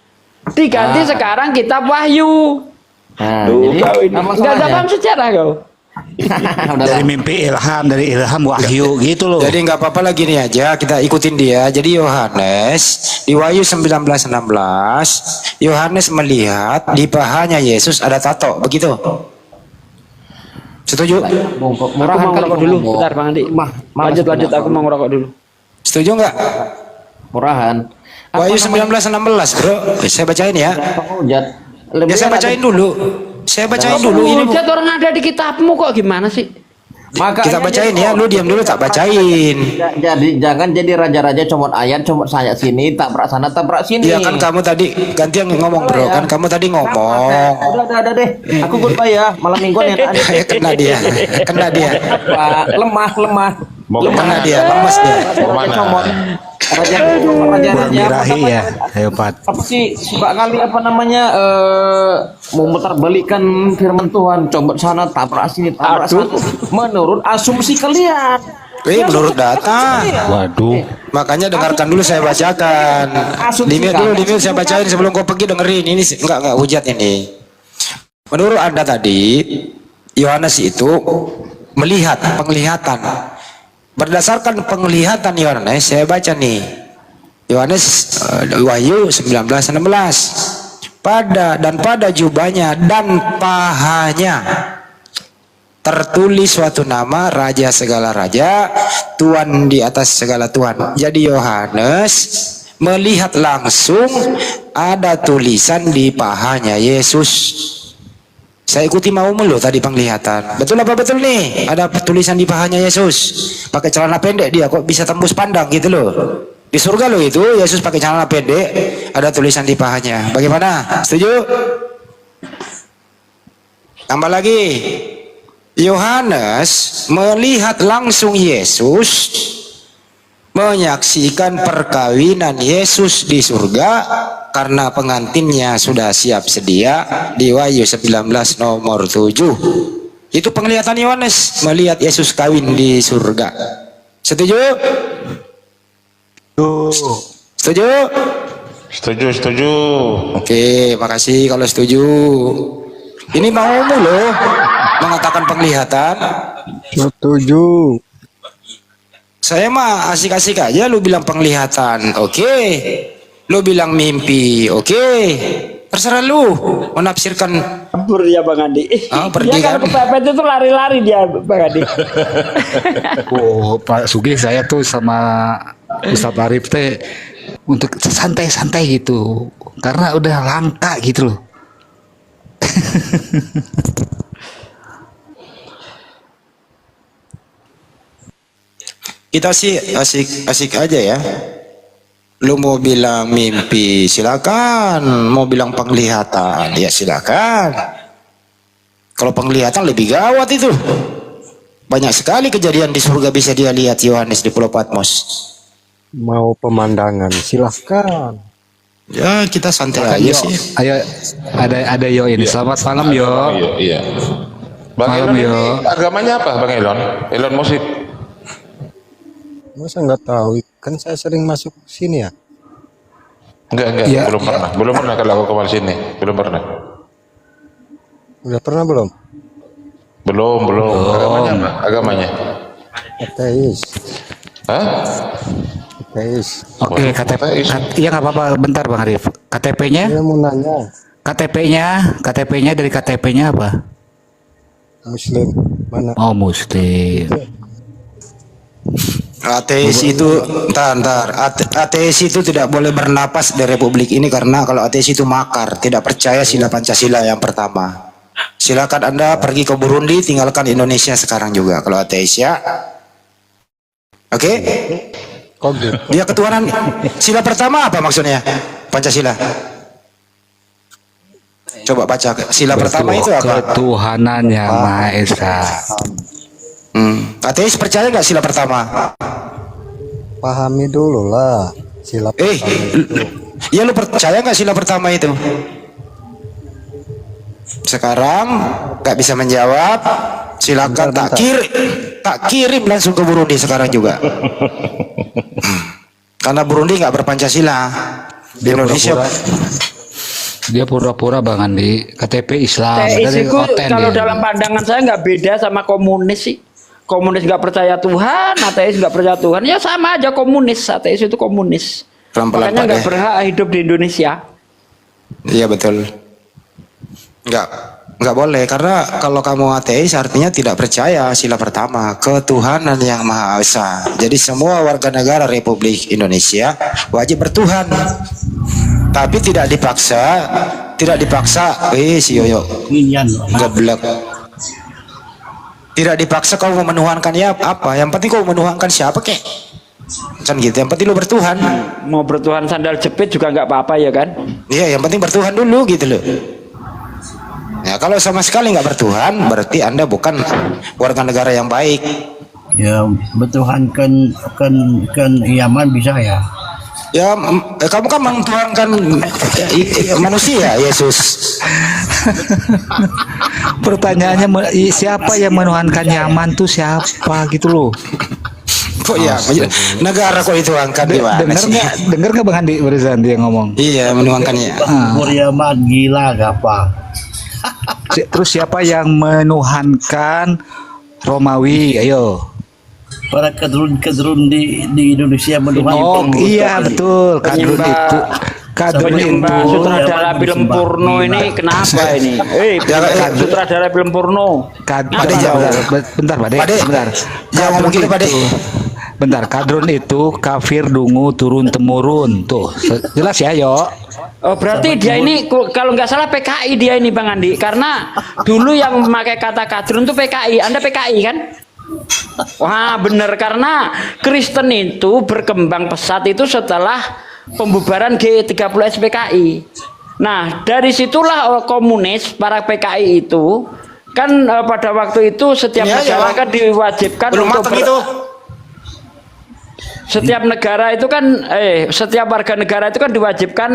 Diganti sekarang kitab Wahyu. Jadi Enggak paham sejarah kau. Udahlah. Dari mimpi ilham, dari ilham wahyu gitu loh. Jadi nggak apa-apa lagi nih aja kita ikutin dia. Jadi Yohanes di Wahyu 19:16 Yohanes melihat di pahanya Yesus ada tato, begitu. Setuju? Aku Murahan mau kali ngerokok dulu. ngomong. Bentar Bang Andi. Malas Lanjut, aku mau ngerokok dulu. Setuju nggak? Murahan. Wahyu 19:16 bro, saya bacain ya. Penghujat. Ya saya bacain dulu. Saya bacain dulu ini. Bu. Hujat orang ada di kitabmu kok gimana sih? Makanya Kita bacain ya, lu diam dulu tak bacain. Jadi jangan jadi raja-raja comot ayat, comot sayap sini, tabrak sana, tabrak sini. Iya kan kamu tadi gantian ngomong bro, kan kamu tadi ngomong. Udah deh. Aku goodbye ya. Malam mingguan ya. Ya kena dia, kena dia, Pak, lemah. Mau kena kemana? dia, lemas dia. Mau kemana? Comot. Raja Birahi ya, hebat. apa sih suka kali apa namanya memutar balikan firman Tuhan, coba sana tabrak sini tabrak sana menurut asumsi kalian. Menurut data. Waduh. Makanya dengarkan dulu saya bacakan. Limit dulu, limit saya bacain sebelum kau pergi dengerin. Ini enggak hujat ini. Menurut Anda tadi Yohanes itu melihat penglihatan. Berdasarkan penglihatan Yohanes, saya baca nih. Yohanes Wahyu 19:16. Pada jubahnya dan pahanya tertulis suatu nama, Raja segala raja, Tuhan di atas segala Tuhan. Jadi Yohanes melihat langsung ada tulisan di pahanya Yesus. Saya ikuti maumu loh tadi penglihatan. Betul apa betul nih? Ada tulisan di pahanya Yesus. Pakai celana pendek dia kok bisa tembus pandang gitu loh. Di surga loh itu Yesus pakai celana pendek, ada tulisan di pahanya. Bagaimana? Setuju? Tambah lagi. Yohanes melihat langsung Yesus menyaksikan perkawinan Yesus di surga karena pengantinnya sudah siap sedia di Wahyu 19 nomor 7. Itu penglihatan Yohanes melihat Yesus kawin di surga. Setuju? Setuju? Setuju. Oke, makasih kalau setuju. Ini maumu loh mengatakan penglihatan. Setuju. Saya mah asik-asik aja, lu bilang penglihatan, oke. Lu bilang mimpi, oke. Terserah lu menafsirkan. Kabur dia Bang Andi. Pergi Dia kan? kalau kepepet itu lari-lari dia Bang Andi. Oh, Pak Sugih, saya tuh sama Ustadz Arif teh untuk santai-santai gitu. Karena udah langka gitu loh. Kita sih asik-asik aja ya. Lu mau bilang mimpi silakan, mau bilang penglihatan ya silakan. Kalau penglihatan lebih gawat itu. Banyak sekali kejadian di surga bisa dia lihat Yohanes di Pulau Patmos. Mau pemandangan silahkan. Ya kita santai aja Yo, sih. ayo ada Yo ini. Selamat malam Yo. Iya. Bang Malam, Elon ini Yo. agamanya apa Bang Elon? Elon Musik. Masa nggak tahu? Kan saya sering masuk sini ya. Enggak, Iya. belum pernah kalau aku kemarin sini, belum pernah. Udah pernah belum? Belum. Agamanya apa? Agamanya? Ateis. Hah? Ateis. Oke, iya nggak apa-apa. Bentar Bang Arif. KTP-nya? Saya mau nanya. KTP-nya dari KTP-nya apa? Muslim mana? Oh, Muslim. Ateis itu ateis itu tidak boleh bernapas di Republik ini karena kalau ateis itu makar, tidak percaya sila Pancasila yang pertama. Silakan Anda pergi ke Burundi, tinggalkan Indonesia sekarang juga kalau ateis ya. Oke? Kok gitu? Dia ketuhanan sila pertama apa maksudnya? Pancasila. Coba baca sila pertama itu apa? Ketuhanan yang Maha Esa. Ateis percaya nggak sila pertama? Pahami dulu lah sila pertama itu. Ya lu percaya nggak sila pertama itu? Sekarang nggak bisa menjawab. Silakan Bentar. tak kirim langsung ke Burundi sekarang juga. Karena Burundi nggak berpancasila. Di Indonesia Dia pura-pura Bang Andi, KTP Islam. Ateis Dari itu Oten kalau dia. dalam pandangan saya nggak beda sama komunis sih. Komunis nggak percaya Tuhan, ateis nggak percaya Tuhan, ya sama aja komunis. Ateis itu komunis. Pelan-pelan, Makanya Pak, nggak deh. berhak hidup di Indonesia. Iya betul. Nggak boleh, karena kalau kamu ateis artinya tidak percaya sila pertama ketuhanan yang Maha Esa. Jadi semua warga negara Republik Indonesia wajib bertuhan, tapi tidak dipaksa. Si Yoyo geblek. Tidak dipaksa kau mau menuhankan ya apa? Yang penting kau menuhankan siapa kek? Kan gitu. Yang penting lu bertuhan. Mau bertuhan sandal jepit juga nggak apa-apa ya kan? Iya, yang penting bertuhan dulu gitu loh. Ya kalau sama sekali nggak bertuhan, berarti Anda bukan warga negara yang baik. Ya bertuhan kan Yaman bisa ya. Ya, kamu kan mentuhankan manusia, Yesus. Pertanyaannya siapa yang menuhankan Yaman tuh siapa gitu loh. Kok ya, negara kok dituhankan gimana Dengar sih? nggak Bang Andi barusan dia ngomong? Iya, menuhankannya. Yaman gila apa? Terus siapa yang menuhankan Romawi? Ayo. Para kadrun di Indonesia menuhankan. Oh iya betul, kadrun itu. Kadrun Penyembah itu. sutradara film porno ini kenapa ini? Sutradara film porno. Pade, jawab. Bentar, Pak De. Pade, Bentar. jangan ngomong gitu, Pade. Bentar, kadrun itu kafir dungu turun temurun. Tuh, jelas ya, yo. Oh berarti dia ini kalau nggak salah PKI dia ini Bang Andi, karena dulu yang memakai kata kadrun itu PKI. Anda PKI kan? Wah bener, karena Kristen itu berkembang pesat itu setelah pembubaran G30 SPKI. Nah dari situlah komunis, para PKI itu kan pada waktu itu setiap negara kan diwajibkan untuk setiap negara itu kan setiap warga negara itu kan diwajibkan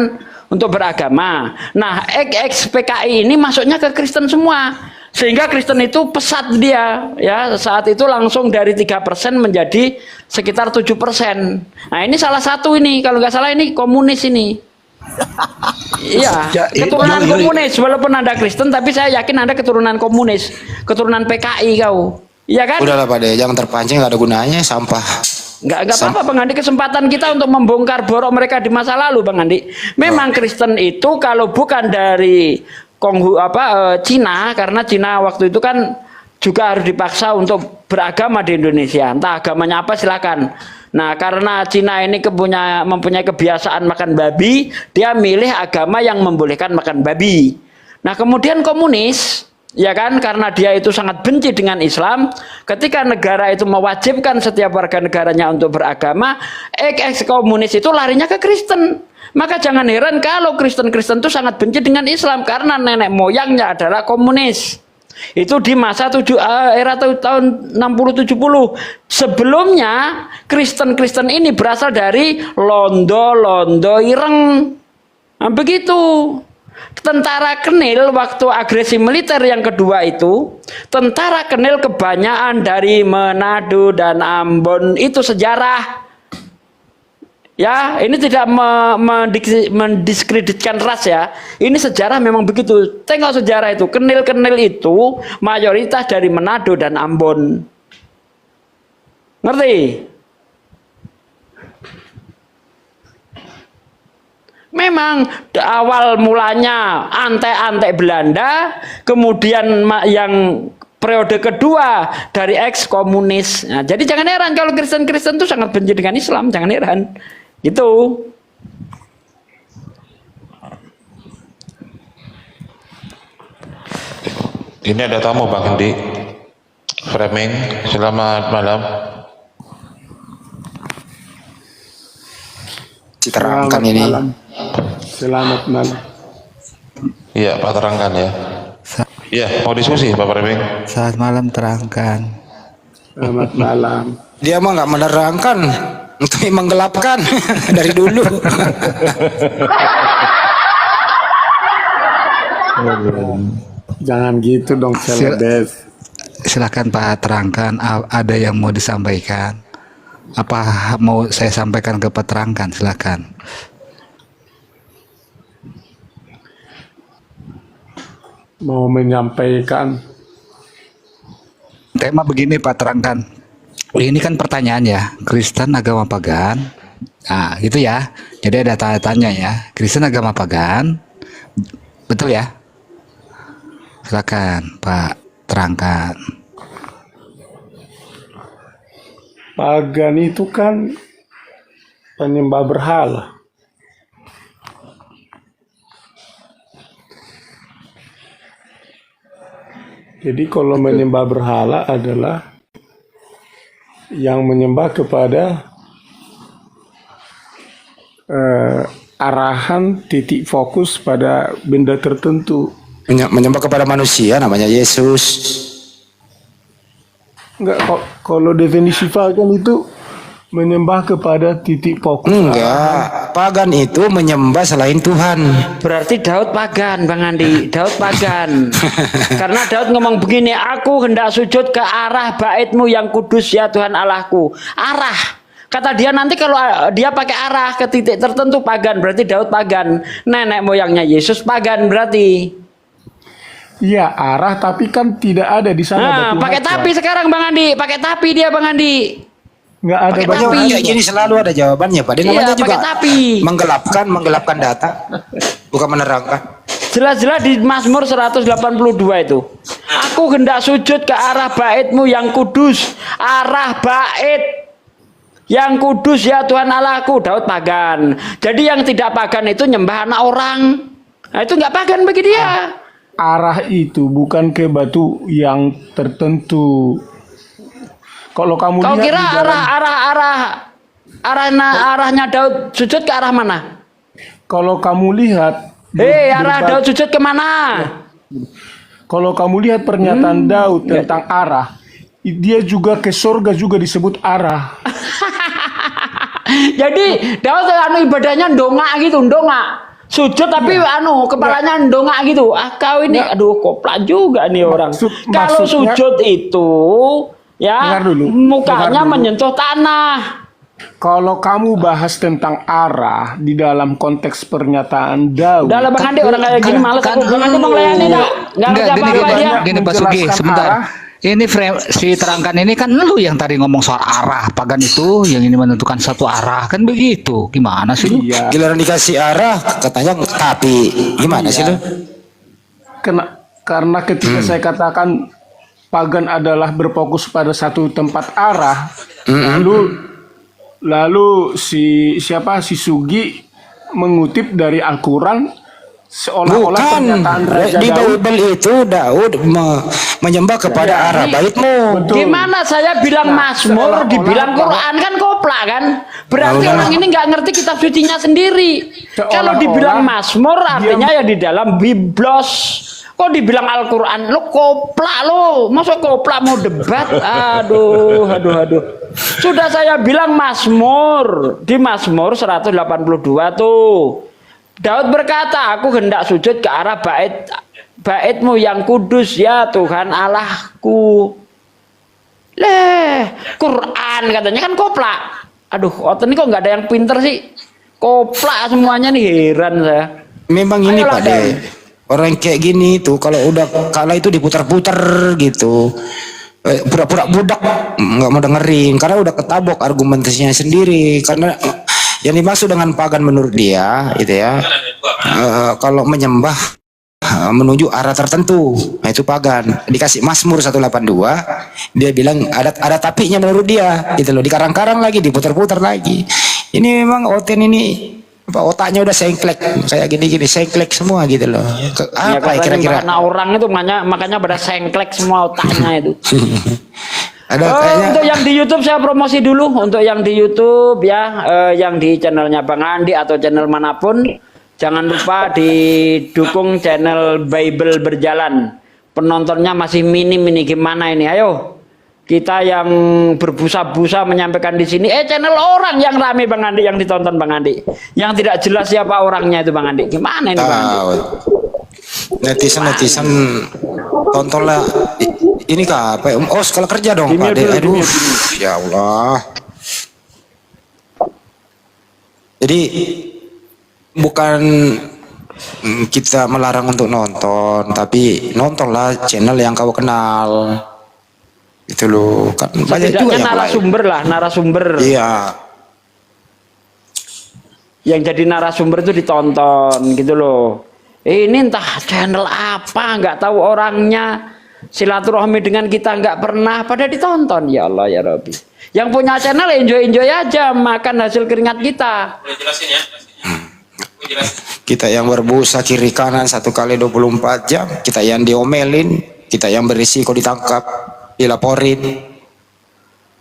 untuk beragama. Nah ex PKI ini masuknya ke Kristen semua, sehingga Kristen itu pesat dia ya, saat itu langsung dari 3% menjadi sekitar 7%. Nah ini salah satu ini, kalau nggak salah ini komunis ini. Iya, keturunan komunis. Walaupun Anda Kristen, tapi saya yakin Anda keturunan komunis, keturunan PKI kau. Iya kan? Udahlah Pak De, jangan terpancing, nggak ada gunanya, sampah. Nggak apa-apa Bang Andi, kesempatan kita untuk membongkar borok mereka di masa lalu Bang Andi. Memang Kristen itu kalau bukan dari Cina, karena Cina waktu itu kan juga harus dipaksa untuk beragama di Indonesia. Entah agamanya apa silakan. Nah karena Cina ini mempunyai kebiasaan makan babi, dia milih agama yang membolehkan makan babi. Nah kemudian komunis, ya kan, karena dia itu sangat benci dengan Islam, ketika negara itu mewajibkan setiap warga negaranya untuk beragama, ex-komunis itu larinya ke Kristen. Maka jangan heran kalau Kristen-Kristen itu sangat benci dengan Islam, karena nenek moyangnya adalah komunis. Itu di masa era tahun 60-70. Sebelumnya Kristen-Kristen ini berasal dari Londo Ireng. Nah, begitu. Tentara Kenil waktu agresi militer yang kedua itu, tentara Kenil kebanyakan dari Manado dan Ambon, itu sejarah. Ya, ini tidak mendiskreditkan ras ya. Ini sejarah memang begitu. Tengok sejarah itu. Kenil-kenil itu mayoritas dari Manado dan Ambon. Ngerti? Memang awal mulanya antek-antek Belanda, kemudian yang periode kedua dari ex-komunis. Nah, jadi jangan heran kalau Kristen-Kristen itu sangat benci dengan Islam, jangan heran. Gitu. Ini ada tamu Bang Andi. Framing, selamat malam. Diterangkan ini. Selamat malam. Iya Pak, terangkan ya. Iya, mau diskusi Pak Framing. Saat malam terangkan. Selamat malam. Dia mah nggak menerangkan, tapi menggelapkan dari dulu. Jangan gitu dong, Celebes. Silakan Pak terangkan, ada yang mau disampaikan. Apa mau saya sampaikan ke peterangkan, silakan. mau menyampaikan. Tema begini Pak, terangkan. Ini kan pertanyaan ya, Kristen agama pagan. Nah, gitu ya. Jadi ada tanya tanya ya. Kristen agama pagan. Betul ya? Silakan Pak, terangkan. Pagan itu kan penyembah berhala. Jadi kalau menyembah berhala adalah yang menyembah kepada arahan titik fokus pada benda tertentu. Menyembah kepada manusia namanya Yesus. Enggak, kalau definisi pagan itu menyembah kepada titik fokus. Enggak, pagan itu menyembah selain Tuhan. Berarti Daud pagan, Bang Andi. Daud pagan. Karena Daud ngomong begini, aku hendak sujud ke arah baitmu yang kudus ya Tuhan Allahku. Arah. Kata dia nanti kalau dia pakai arah ke titik tertentu pagan, berarti Daud pagan. Nenek moyangnya Yesus pagan berarti. Iya, arah tapi kan tidak ada di sana. Nah, batu pakai hajat. tapi sekarang Bang Andi, pakai tapi dia Bang Andi. Nggak ada Pakai batu tapi. Kayak gini selalu ada jawabannya, Pak. Dia Iya, namanya juga pakai tapi. menggelapkan data, bukan menerangkan. Jelas-jelas di Mazmur 182 itu. Aku hendak sujud ke arah baitmu yang kudus. Arah bait yang kudus ya Tuhan Allahku. Daud pagan. Jadi yang tidak pagan itu nyembah anak orang. Nah, itu nggak pagan bagi dia. Arah itu bukan ke batu yang tertentu. Kalau kamu Kau lihat kira di dalam, arahnya Daud sujud ke arah mana? kalau kamu lihat Arah Daud sujud kemana? kalau kamu lihat pernyataan Daud tentang arah, dia juga ke surga juga disebut arah. Jadi Daud ibadahnya ndongak gitu, ndongak. Sujud tapi kepalanya ndongak gitu. Kau ini aduh koplak juga nih orang. Kalau maksudnya- sujud itu ya Dengar dulu, mukanya dengar dulu. menyentuh tanah. Kalau kamu bahas tentang arah di dalam konteks pernyataan Daud, Udah lah Bang Andi, orang kayak gini males aku. Bang Andi mau layani dah. Enggak ngerti Enggak, apa-apa dia. gini Pak Sugi, menjelaskan sebentar. arah. Ini frame si terangkan ini kan lu yang tadi ngomong soal arah pagan itu, yang ini menentukan satu arah kan begitu. Gimana sih lu? iya, Giliran dikasih arah, katanya tapi gimana sih lu? karena ketika saya katakan pagan adalah berfokus pada satu tempat arah, lalu si Sugi mengutip dari Al-Quran seolah-olah Bukan, pernyataan Raja di Daud. Bible itu Daud menyembah kepada arah baitmu. Betul. Gimana saya bilang Mazmur, seolah-olah dibilang Quran kan koplak kan? Berarti Nah, orang ini nggak ngerti kitab sucinya sendiri. Seolah-olah Kalau dibilang Mazmur artinya ya di dalam Biblos. Kok dibilang Al-Quran? Lo koplak lo. Masa koplak mau debat? Aduh. Sudah saya bilang Mazmur. Di Mazmur 182 tuh. Daud berkata, aku hendak sujud ke arah baitmu yang kudus ya Tuhan Allahku. Quran katanya kan koplak. Aduh, otot ini kok nggak ada yang pinter sih. Koplak semuanya nih, heran saya. Memang ini Ayolah, Pak De, orang kayak gini tuh kalau udah kalah itu diputar-putar gitu. Pura-pura budak nggak mau dengerin karena udah ketabok argumentasinya sendiri. Karena yang dimaksud dengan pagan menurut dia itu ya, kalau menyembah menuju arah tertentu, nah itu pagan. Dikasih Mazmur 182, dia bilang ada tapinya menurut dia, gitu loh. Dikarang-karang lagi, diputar-putar lagi. Ini memang Oten ini otaknya udah sengklek kayak gini-gini, sengklek semua gitu loh. Ya, Apa ya kira-kira? karena orang itu makanya pada sengklek semua otaknya itu. Ada kayaknya Untuk yang di YouTube saya promosi dulu. Untuk yang di YouTube ya, yang di channelnya Bang Andi atau channel manapun, jangan lupa didukung channel Bible Berjalan. Penontonnya masih minim ini, gimana ini? Ayo kita yang berbusa-busa menyampaikan di sini. Channel orang yang rame Bang Andi, yang ditonton Bang Andi, yang tidak jelas siapa orangnya itu Bang Andi. Gimana ini Bang Andi? tahu. Netizen tontonlah ini kah apa? Oh, sekolah kerja dong Pak De. Aduh, ya Allah. Jadi bukan kita melarang untuk nonton, tapi nontonlah channel yang kau kenal. Itu loh, kan banyak juga Setidaknya yang lain. narasumber lah, narasumber. Iya. Yang jadi narasumber itu ditonton gitu loh. Ini entah channel apa, nggak tahu orangnya, silaturahmi dengan kita nggak pernah, pada ditonton. Ya Allah ya Rabbi. Yang punya channel enjoy aja makan hasil keringat kita. Kita yang berbusa kiri kanan 1 kali 24 jam, kita yang diomelin, kita yang berisiko ditangkap, dilaporin.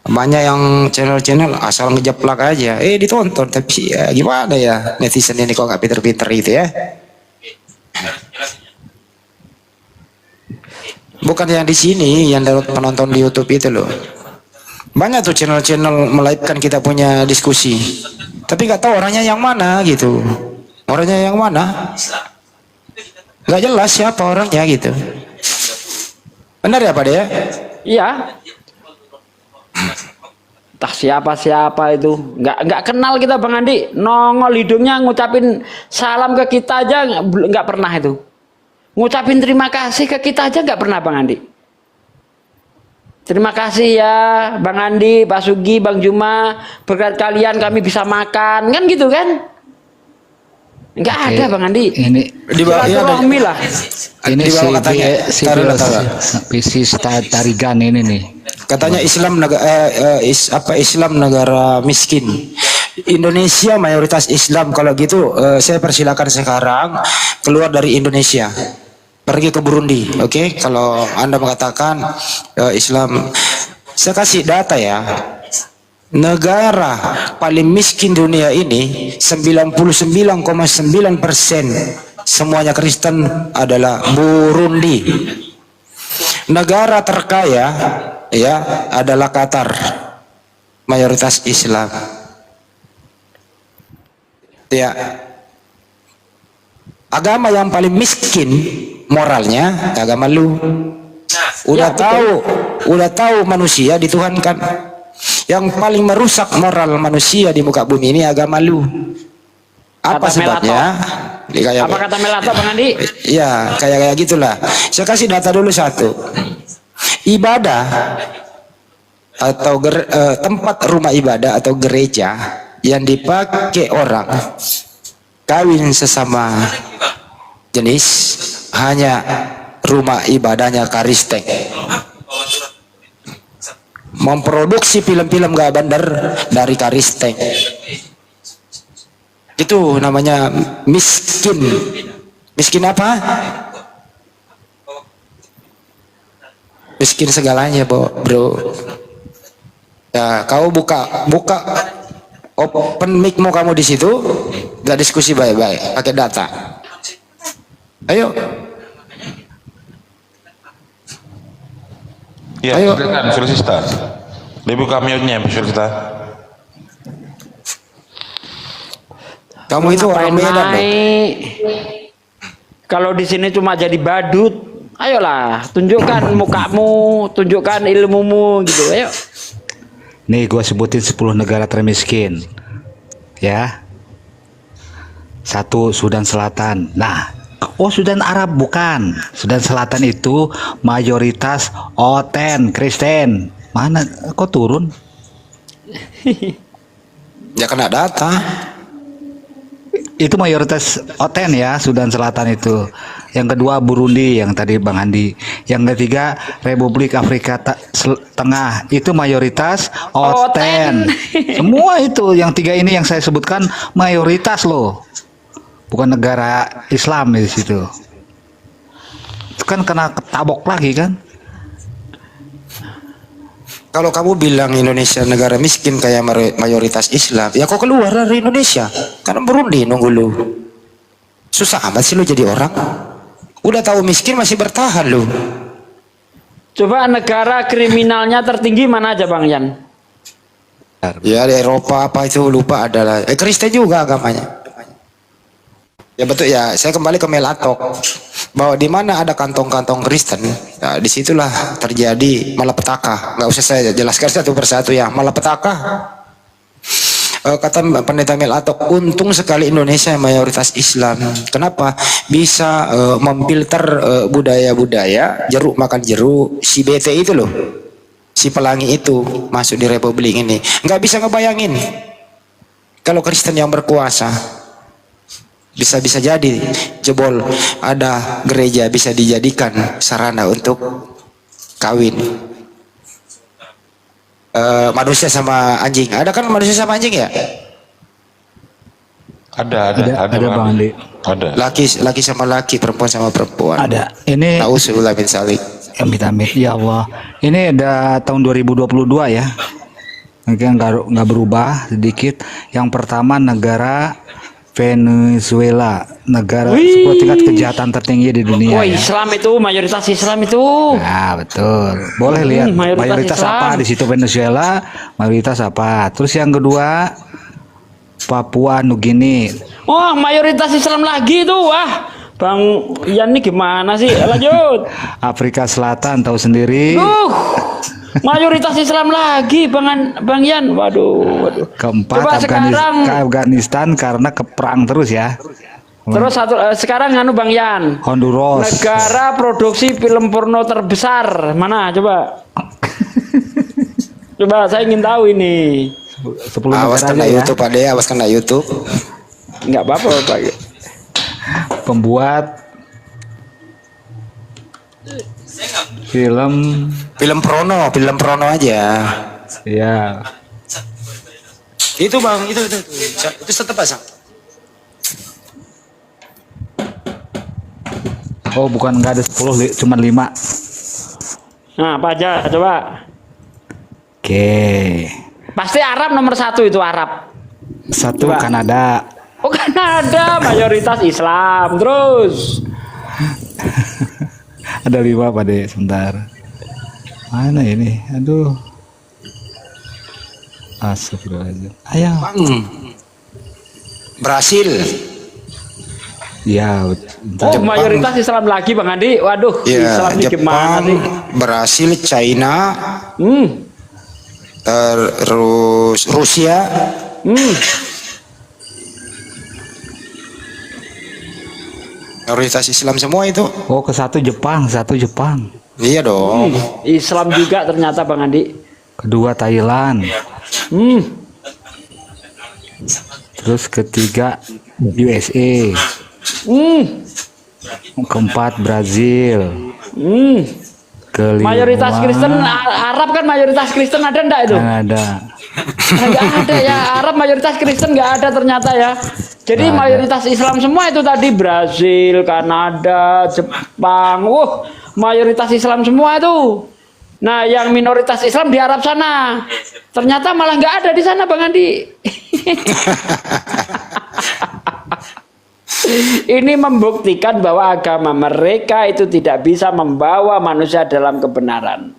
Banyak yang channel-channel asal ngejeplak aja, ditonton, tapi ya gimana ya netizen ini kok nggak pinter-pinter itu ya. Bukan yang di sini, yang dapat penonton di YouTube itu loh. Banyak tuh channel-channel melive-kan kita punya diskusi, tapi nggak tahu orangnya yang mana gitu. Orangnya yang mana? Nggak jelas siapa orangnya gitu. Benar ya Pak ya? Iya. Entah siapa itu, nggak kenal kita Bang Andi, nongol hidungnya ngucapin salam ke kita aja nggak pernah itu, ngucapin terima kasih ke kita aja nggak pernah Bang Andi. Terima kasih ya Bang Andi, Pak Sugi, Bang Juma, berkat kalian kami bisa makan, kan gitu kan? Nggak ada Bang Andi. Ini Di bawah silaturahmi lah. ini di bawah katanya, si Tarigan ini nih. katanya Islam Islam negara miskin. Indonesia mayoritas Islam. Kalau gitu saya persilakan sekarang keluar dari Indonesia, pergi ke Burundi, oke? Kalau Anda mengatakan Islam, saya kasih data ya. Negara paling miskin dunia ini 99,9% semuanya Kristen adalah Burundi. Negara terkaya ya adalah Qatar, mayoritas Islam. Ya, agama yang paling miskin moralnya agama lu. Udah tahu manusia dituhankan. Yang paling merusak moral manusia di muka bumi ini agama lu. Apa sebabnya? Apa kata Melato Bang Andi? Ya kayak gitulah. Saya kasih data dulu satu. Ibadah atau tempat rumah ibadah atau gereja yang dipakai orang kawin sesama jenis hanya rumah ibadahnya Kristen. Memproduksi film-film gak bener dari Kristen. Itu namanya miskin. Miskin apa? Miskin segalanya, bro. Ya, kau buka open mic mau kamu di situ, gak diskusi baik-baik, pakai data. Ayo. Ya, Ayo. silakan Sulista. Dibuka mute-nya, Sulista. Kamu itu orang Medan loh. Kalau di sini cuma jadi badut, ayolah tunjukkan mukamu, tunjukkan ilmumu gitu, ayo. Nih gue sebutin 10 negara termiskin. Ya. 1 Sudan Selatan. Nah, Sudan Arab bukan. Sudan Selatan itu mayoritas Oten Kristen. Mana kok turun? Ya kena data. Itu mayoritas Oten ya, Sudan Selatan itu. Yang kedua Burundi yang tadi Bang Andi. Yang ketiga Republik Afrika Tengah, itu mayoritas Oten. Semua itu yang 3 ini yang saya sebutkan mayoritas loh. Bukan negara Islam di situ. Itu kan kena ketabok lagi kan? Kalau kamu bilang Indonesia negara miskin kayak mayoritas Islam, ya kok keluar dari Indonesia? Karena Burundi nunggu lu. Susah amat sih lu jadi orang. Udah tahu miskin masih bertahan lu. Coba negara kriminalnya tertinggi mana aja Bang Yan? Ya di Eropa apa itu lupa adalah. Kristen juga agamanya. Ya betul ya. Saya kembali ke Melatok bahwa di mana ada kantong-kantong Kristen, ya, disitulah terjadi malapetaka. Nggak usah saya jelaskan satu persatu ya. Malapetaka. kata Pendeta Melato, untung sekali Indonesia yang mayoritas Islam. Kenapa? Bisa memfilter budaya-budaya, jeruk makan jeruk, si BT itu loh, si pelangi itu masuk di Republik ini. Nggak bisa ngebayangin kalau Kristen yang berkuasa. Bisa jadi jebol ada gereja bisa dijadikan sarana untuk kawin manusia sama anjing. Ada kan manusia sama anjing ya? Ada Bang Andi. Ada. Laki sama laki, perempuan sama perempuan. Ada. Ini Nauzubillah min dzalik. amit-amit. Ya Allah. Ini ada tahun 2022 ya. Mungkin nggak berubah sedikit. Yang pertama negara Venezuela, negara sebuah tingkat kejahatan tertinggi di dunia. Oh, Ya. Islam itu, mayoritas Islam itu. Nah, betul. Boleh lihat mayoritas Islam. apa di situ Venezuela, mayoritas apa. Terus yang kedua Papua Nugini. Oh, mayoritas Islam lagi tuh. Wah, Bang Yan ini gimana sih? Lanjut. Afrika Selatan tahu sendiri. Mayoritas Islam lagi, Bang Yan. Waduh. Keempat Coba Afghanistan karena keperang terus ya. Terus sekarang Bang Yan. Honduras. Negara produksi film porno terbesar mana? Coba. Coba saya ingin tahu ini. 10 Awas negara kena aja ya. YouTube Pak, awas kena YouTube. Enggak apa-apa, Pak. Pembuat film Prono aja. ya. Itu Bang, itu tetap pasang. Oh, bukan nggak ada 10, cuma 5. Nah, apa aja coba? Oke. Pasti Arab nomor 1 itu Arab. 1 Coba. Kanada. Oh, Kanada mayoritas Islam. Terus Ada 5 Pak De, sebentar. Mana ini? Aduh. Astagfirullahaladzim. Ayo. Brasil. Ya, bentar. oh, mayoritas Islam lagi Bang Andi. Waduh, Ya, Islam ini gimana Jepang, sih? Brasil, China, terus Rusia. Mayoritas Islam semua itu. Oh, ke 1 Jepang. Iya dong. Islam juga ternyata Bang Andi. Kedua Thailand. Terus ketiga USA. Keempat Brazil. Kelima Mayoritas Kristen Arab kan mayoritas Kristen ada enggak itu? ada. Enggak ada ya, Arab mayoritas Kristen enggak ada ternyata ya. Jadi mayoritas Islam semua itu tadi Brazil, Kanada, Jepang. Mayoritas Islam semua itu. Nah, yang minoritas Islam di Arab sana. Ternyata malah nggak ada di sana Bang Andi. Ini membuktikan bahwa agama mereka itu tidak bisa membawa manusia dalam kebenaran.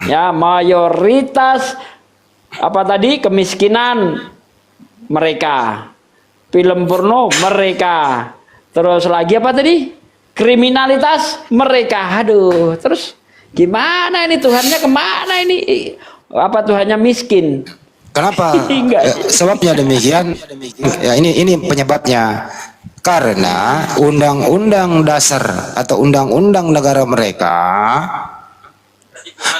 Ya, mayoritas apa tadi? Kemiskinan mereka. Film porno mereka. Terus lagi apa tadi? Kriminalitas mereka. Aduh, terus gimana ini Tuhannya kemana ini? Apa Tuhannya miskin? Kenapa? Sebabnya demikian. Ya, ini penyebabnya. Karena undang-undang dasar atau undang-undang negara mereka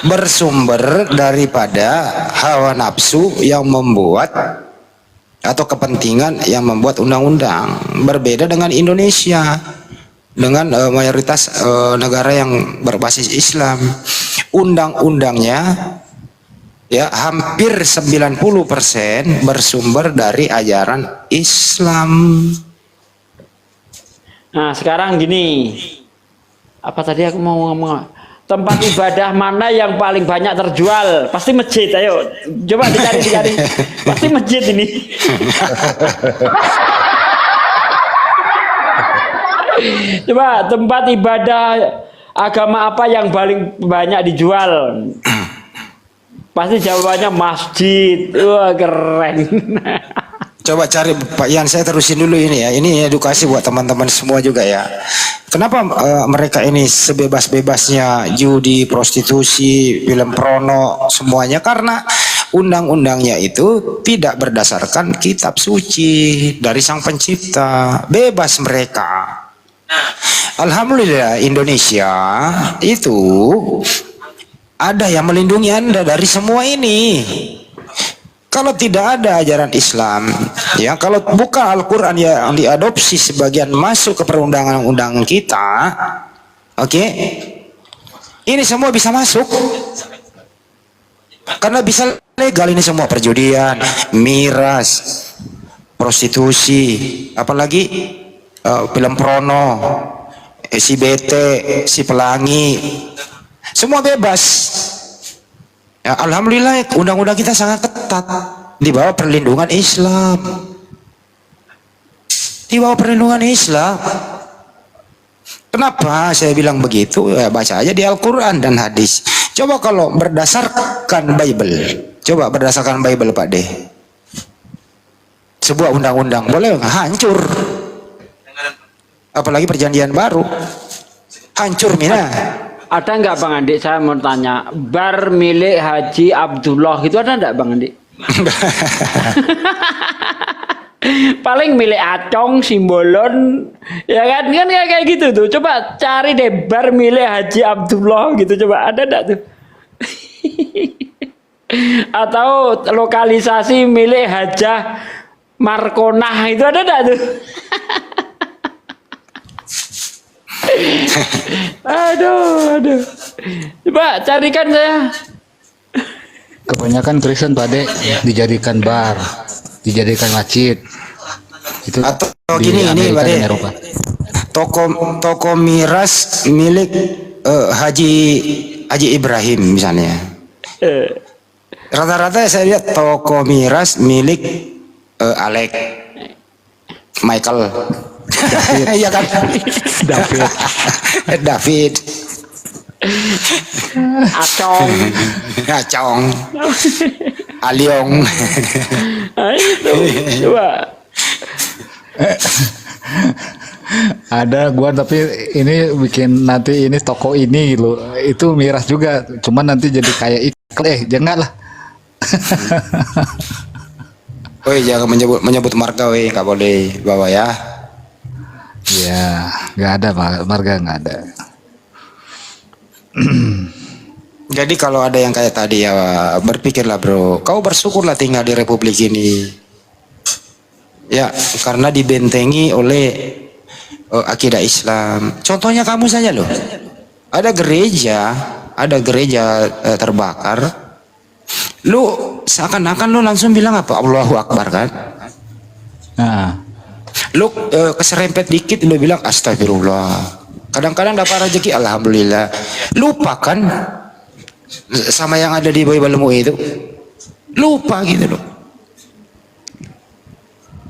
bersumber daripada hawa nafsu yang membuat atau kepentingan yang membuat undang-undang. Berbeda dengan Indonesia, dengan mayoritas negara yang berbasis Islam. Undang-undangnya ya hampir 90% bersumber dari ajaran Islam. Nah, sekarang gini. Apa tadi aku mau ngomong? Tempat ibadah mana yang paling banyak terjual? Pasti masjid, ayo. Coba dicari. Pasti masjid ini. Coba tempat ibadah agama apa yang paling banyak dijual? Pasti jawabannya masjid. Wah, keren. Coba cari Pak Yan, saya terusin dulu ini ya. Ini edukasi buat teman-teman semua juga ya. Kenapa mereka ini sebebas-bebasnya judi, prostitusi, film porno, semuanya? Karena undang-undangnya itu tidak berdasarkan kitab suci dari Sang Pencipta, bebas mereka. Alhamdulillah Indonesia itu ada yang melindungi Anda dari semua ini. Kalau tidak ada ajaran Islam, ya kalau bukan Al-Quran yang diadopsi sebagian masuk ke perundang-undangan kita, oke, ini semua bisa masuk. Karena bisa legal ini semua, perjudian, miras, prostitusi, apalagi film porno, si bete, si pelangi, semua bebas. Ya, alhamdulillah undang-undang kita sangat ketat di bawah perlindungan Islam. Di bawah perlindungan Islam. Kenapa saya bilang begitu? Ya, baca aja di Al-Quran dan hadis. Coba kalau berdasarkan Bible, coba berdasarkan Bible Pak De, sebuah undang-undang boleh nggak? Hancur. Apalagi perjanjian baru, hancur mina. Ada nggak Bang Andi? Saya mau tanya, bar milik Haji Abdullah itu ada nggak Bang Andi? Paling milik Acong, Simbolon, ya kan kayak gitu tuh. Coba cari deh bar milik Haji Abdullah gitu, coba ada nggak tuh? Atau lokalisasi milik Hajah Markonah itu ada nggak tuh? Aduh. Coba carikan saya. Kebanyakan Kristen Pak De dijadikan bar, dijadikan masjid. Itu Atau di gini ini Amerika Pak De, dan Eropa. toko miras milik Haji Ibrahim misalnya. Rata-rata saya lihat toko miras milik Alek, Michael, iya kan? David, Acong, Aliong. Nah, itu coba. Ada gua tapi ini bikin nanti ini toko ini loh. Itu miras juga, cuman nanti jadi kayak iklan. Janganlah. Woi, jangan menyebut marga, woi, nggak boleh bawa ya. Ya, nggak ada Pak, marga nggak ada. Jadi kalau ada yang kayak tadi ya, berpikirlah bro, kau bersyukurlah tinggal di Republik ini. Ya, karena dibentengi oleh akidah Islam. Contohnya kamu saja loh. Ada gereja terbakar. Lu seakan-akan lu langsung bilang apa? Allahu Akbar kan? Nah, Lu keserempet dikit lu bilang astagfirullah. Kadang-kadang dapat rezeki alhamdulillah. Lupa kan sama yang ada di Bible-mu itu. Lupa gitu loh.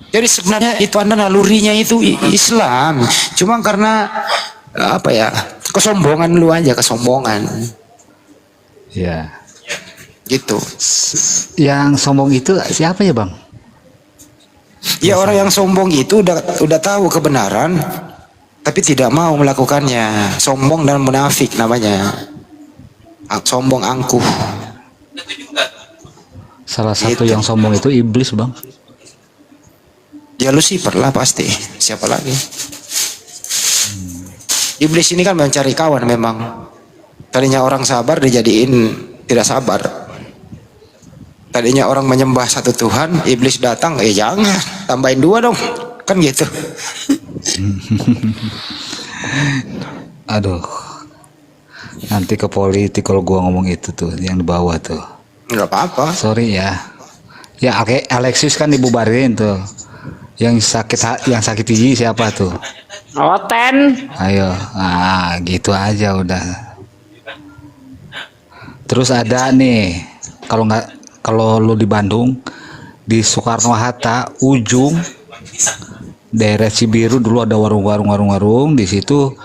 Jadi sebenarnya itu Anda nalurinya itu Islam. Cuma karena apa ya? Kesombongan lu aja, kesombongan. ya. Gitu. Yang sombong itu siapa ya Bang? Ya orang yang sombong itu udah tahu kebenaran tapi tidak mau melakukannya. Sombong dan munafik namanya. Sombong angkuh. Salah satu yang sombong itu iblis Bang. Ya Lucifer lah pasti. Siapa lagi? Iblis ini kan mencari kawan memang. Tadinya orang sabar dijadiin tidak sabar. Tadinya orang menyembah satu Tuhan, iblis datang, jangan, tambahin 2 dong, kan gitu. Aduh, nanti ke politik kalau gua ngomong itu tuh, yang di bawah tuh. Nggak apa-apa. Sorry ya. Ya Alexis kan dibubarin tuh. Yang sakit gigi siapa tuh? Oten. Ayo, gitu aja udah. Terus ada nih, kalau lu di Bandung, di Soekarno Hatta ujung daerah Cibiru dulu ada warung di situ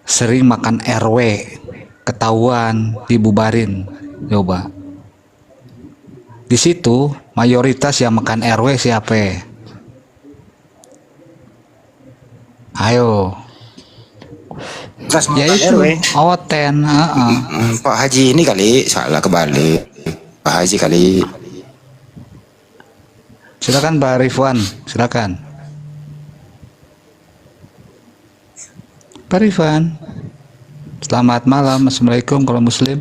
sering makan RW, ketahuan dibubarin. Coba di situ mayoritas yang makan RW siapa? Ayo. Kas Ya makan itu RW. Oten. Pak Haji ini kali salah kebalik. Pak Haji kali. Silakan Pak Rifwan, silakan. Pak Rifwan. Selamat malam, Assalamualaikum kalau Muslim.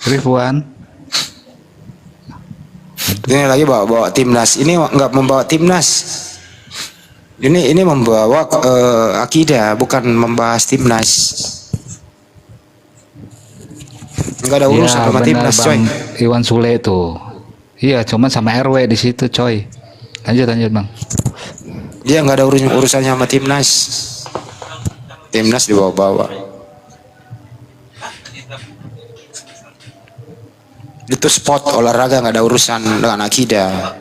Rifwan. Ini lagi bawa timnas. Ini nggak membawa timnas. Ini membawa akidah, bukan membahas timnas. Nggak ada urusan sama benar, timnas, coy. Bang Iwan Sule itu. Iya, cuman sama RW di situ, coy. Lanjut Bang. Dia nggak ada urusannya sama timnas. Timnas dibawa-bawa. Itu sport olahraga, nggak ada urusan dengan akidah.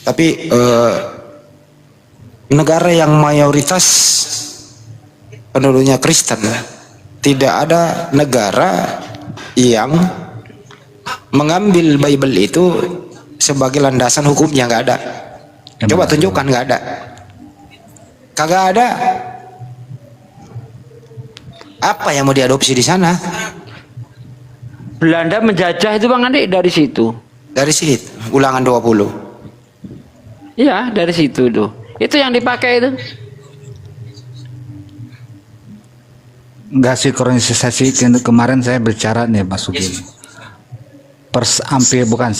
Tapi negara yang mayoritas penduduknya Kristen, tidak ada negara yang mengambil Bible itu sebagai landasan hukumnya, nggak ada. Coba tunjukkan, nggak ada. Kagak ada. Apa yang mau diadopsi di sana? Belanda menjajah itu Bang Andi dari situ. Dari situ, Ulangan 20. Iya, dari situ tuh. Itu yang dipakai itu. Enggak sinkronisasi, kemarin saya bicara nih Mas Sugeng. Hampir bukan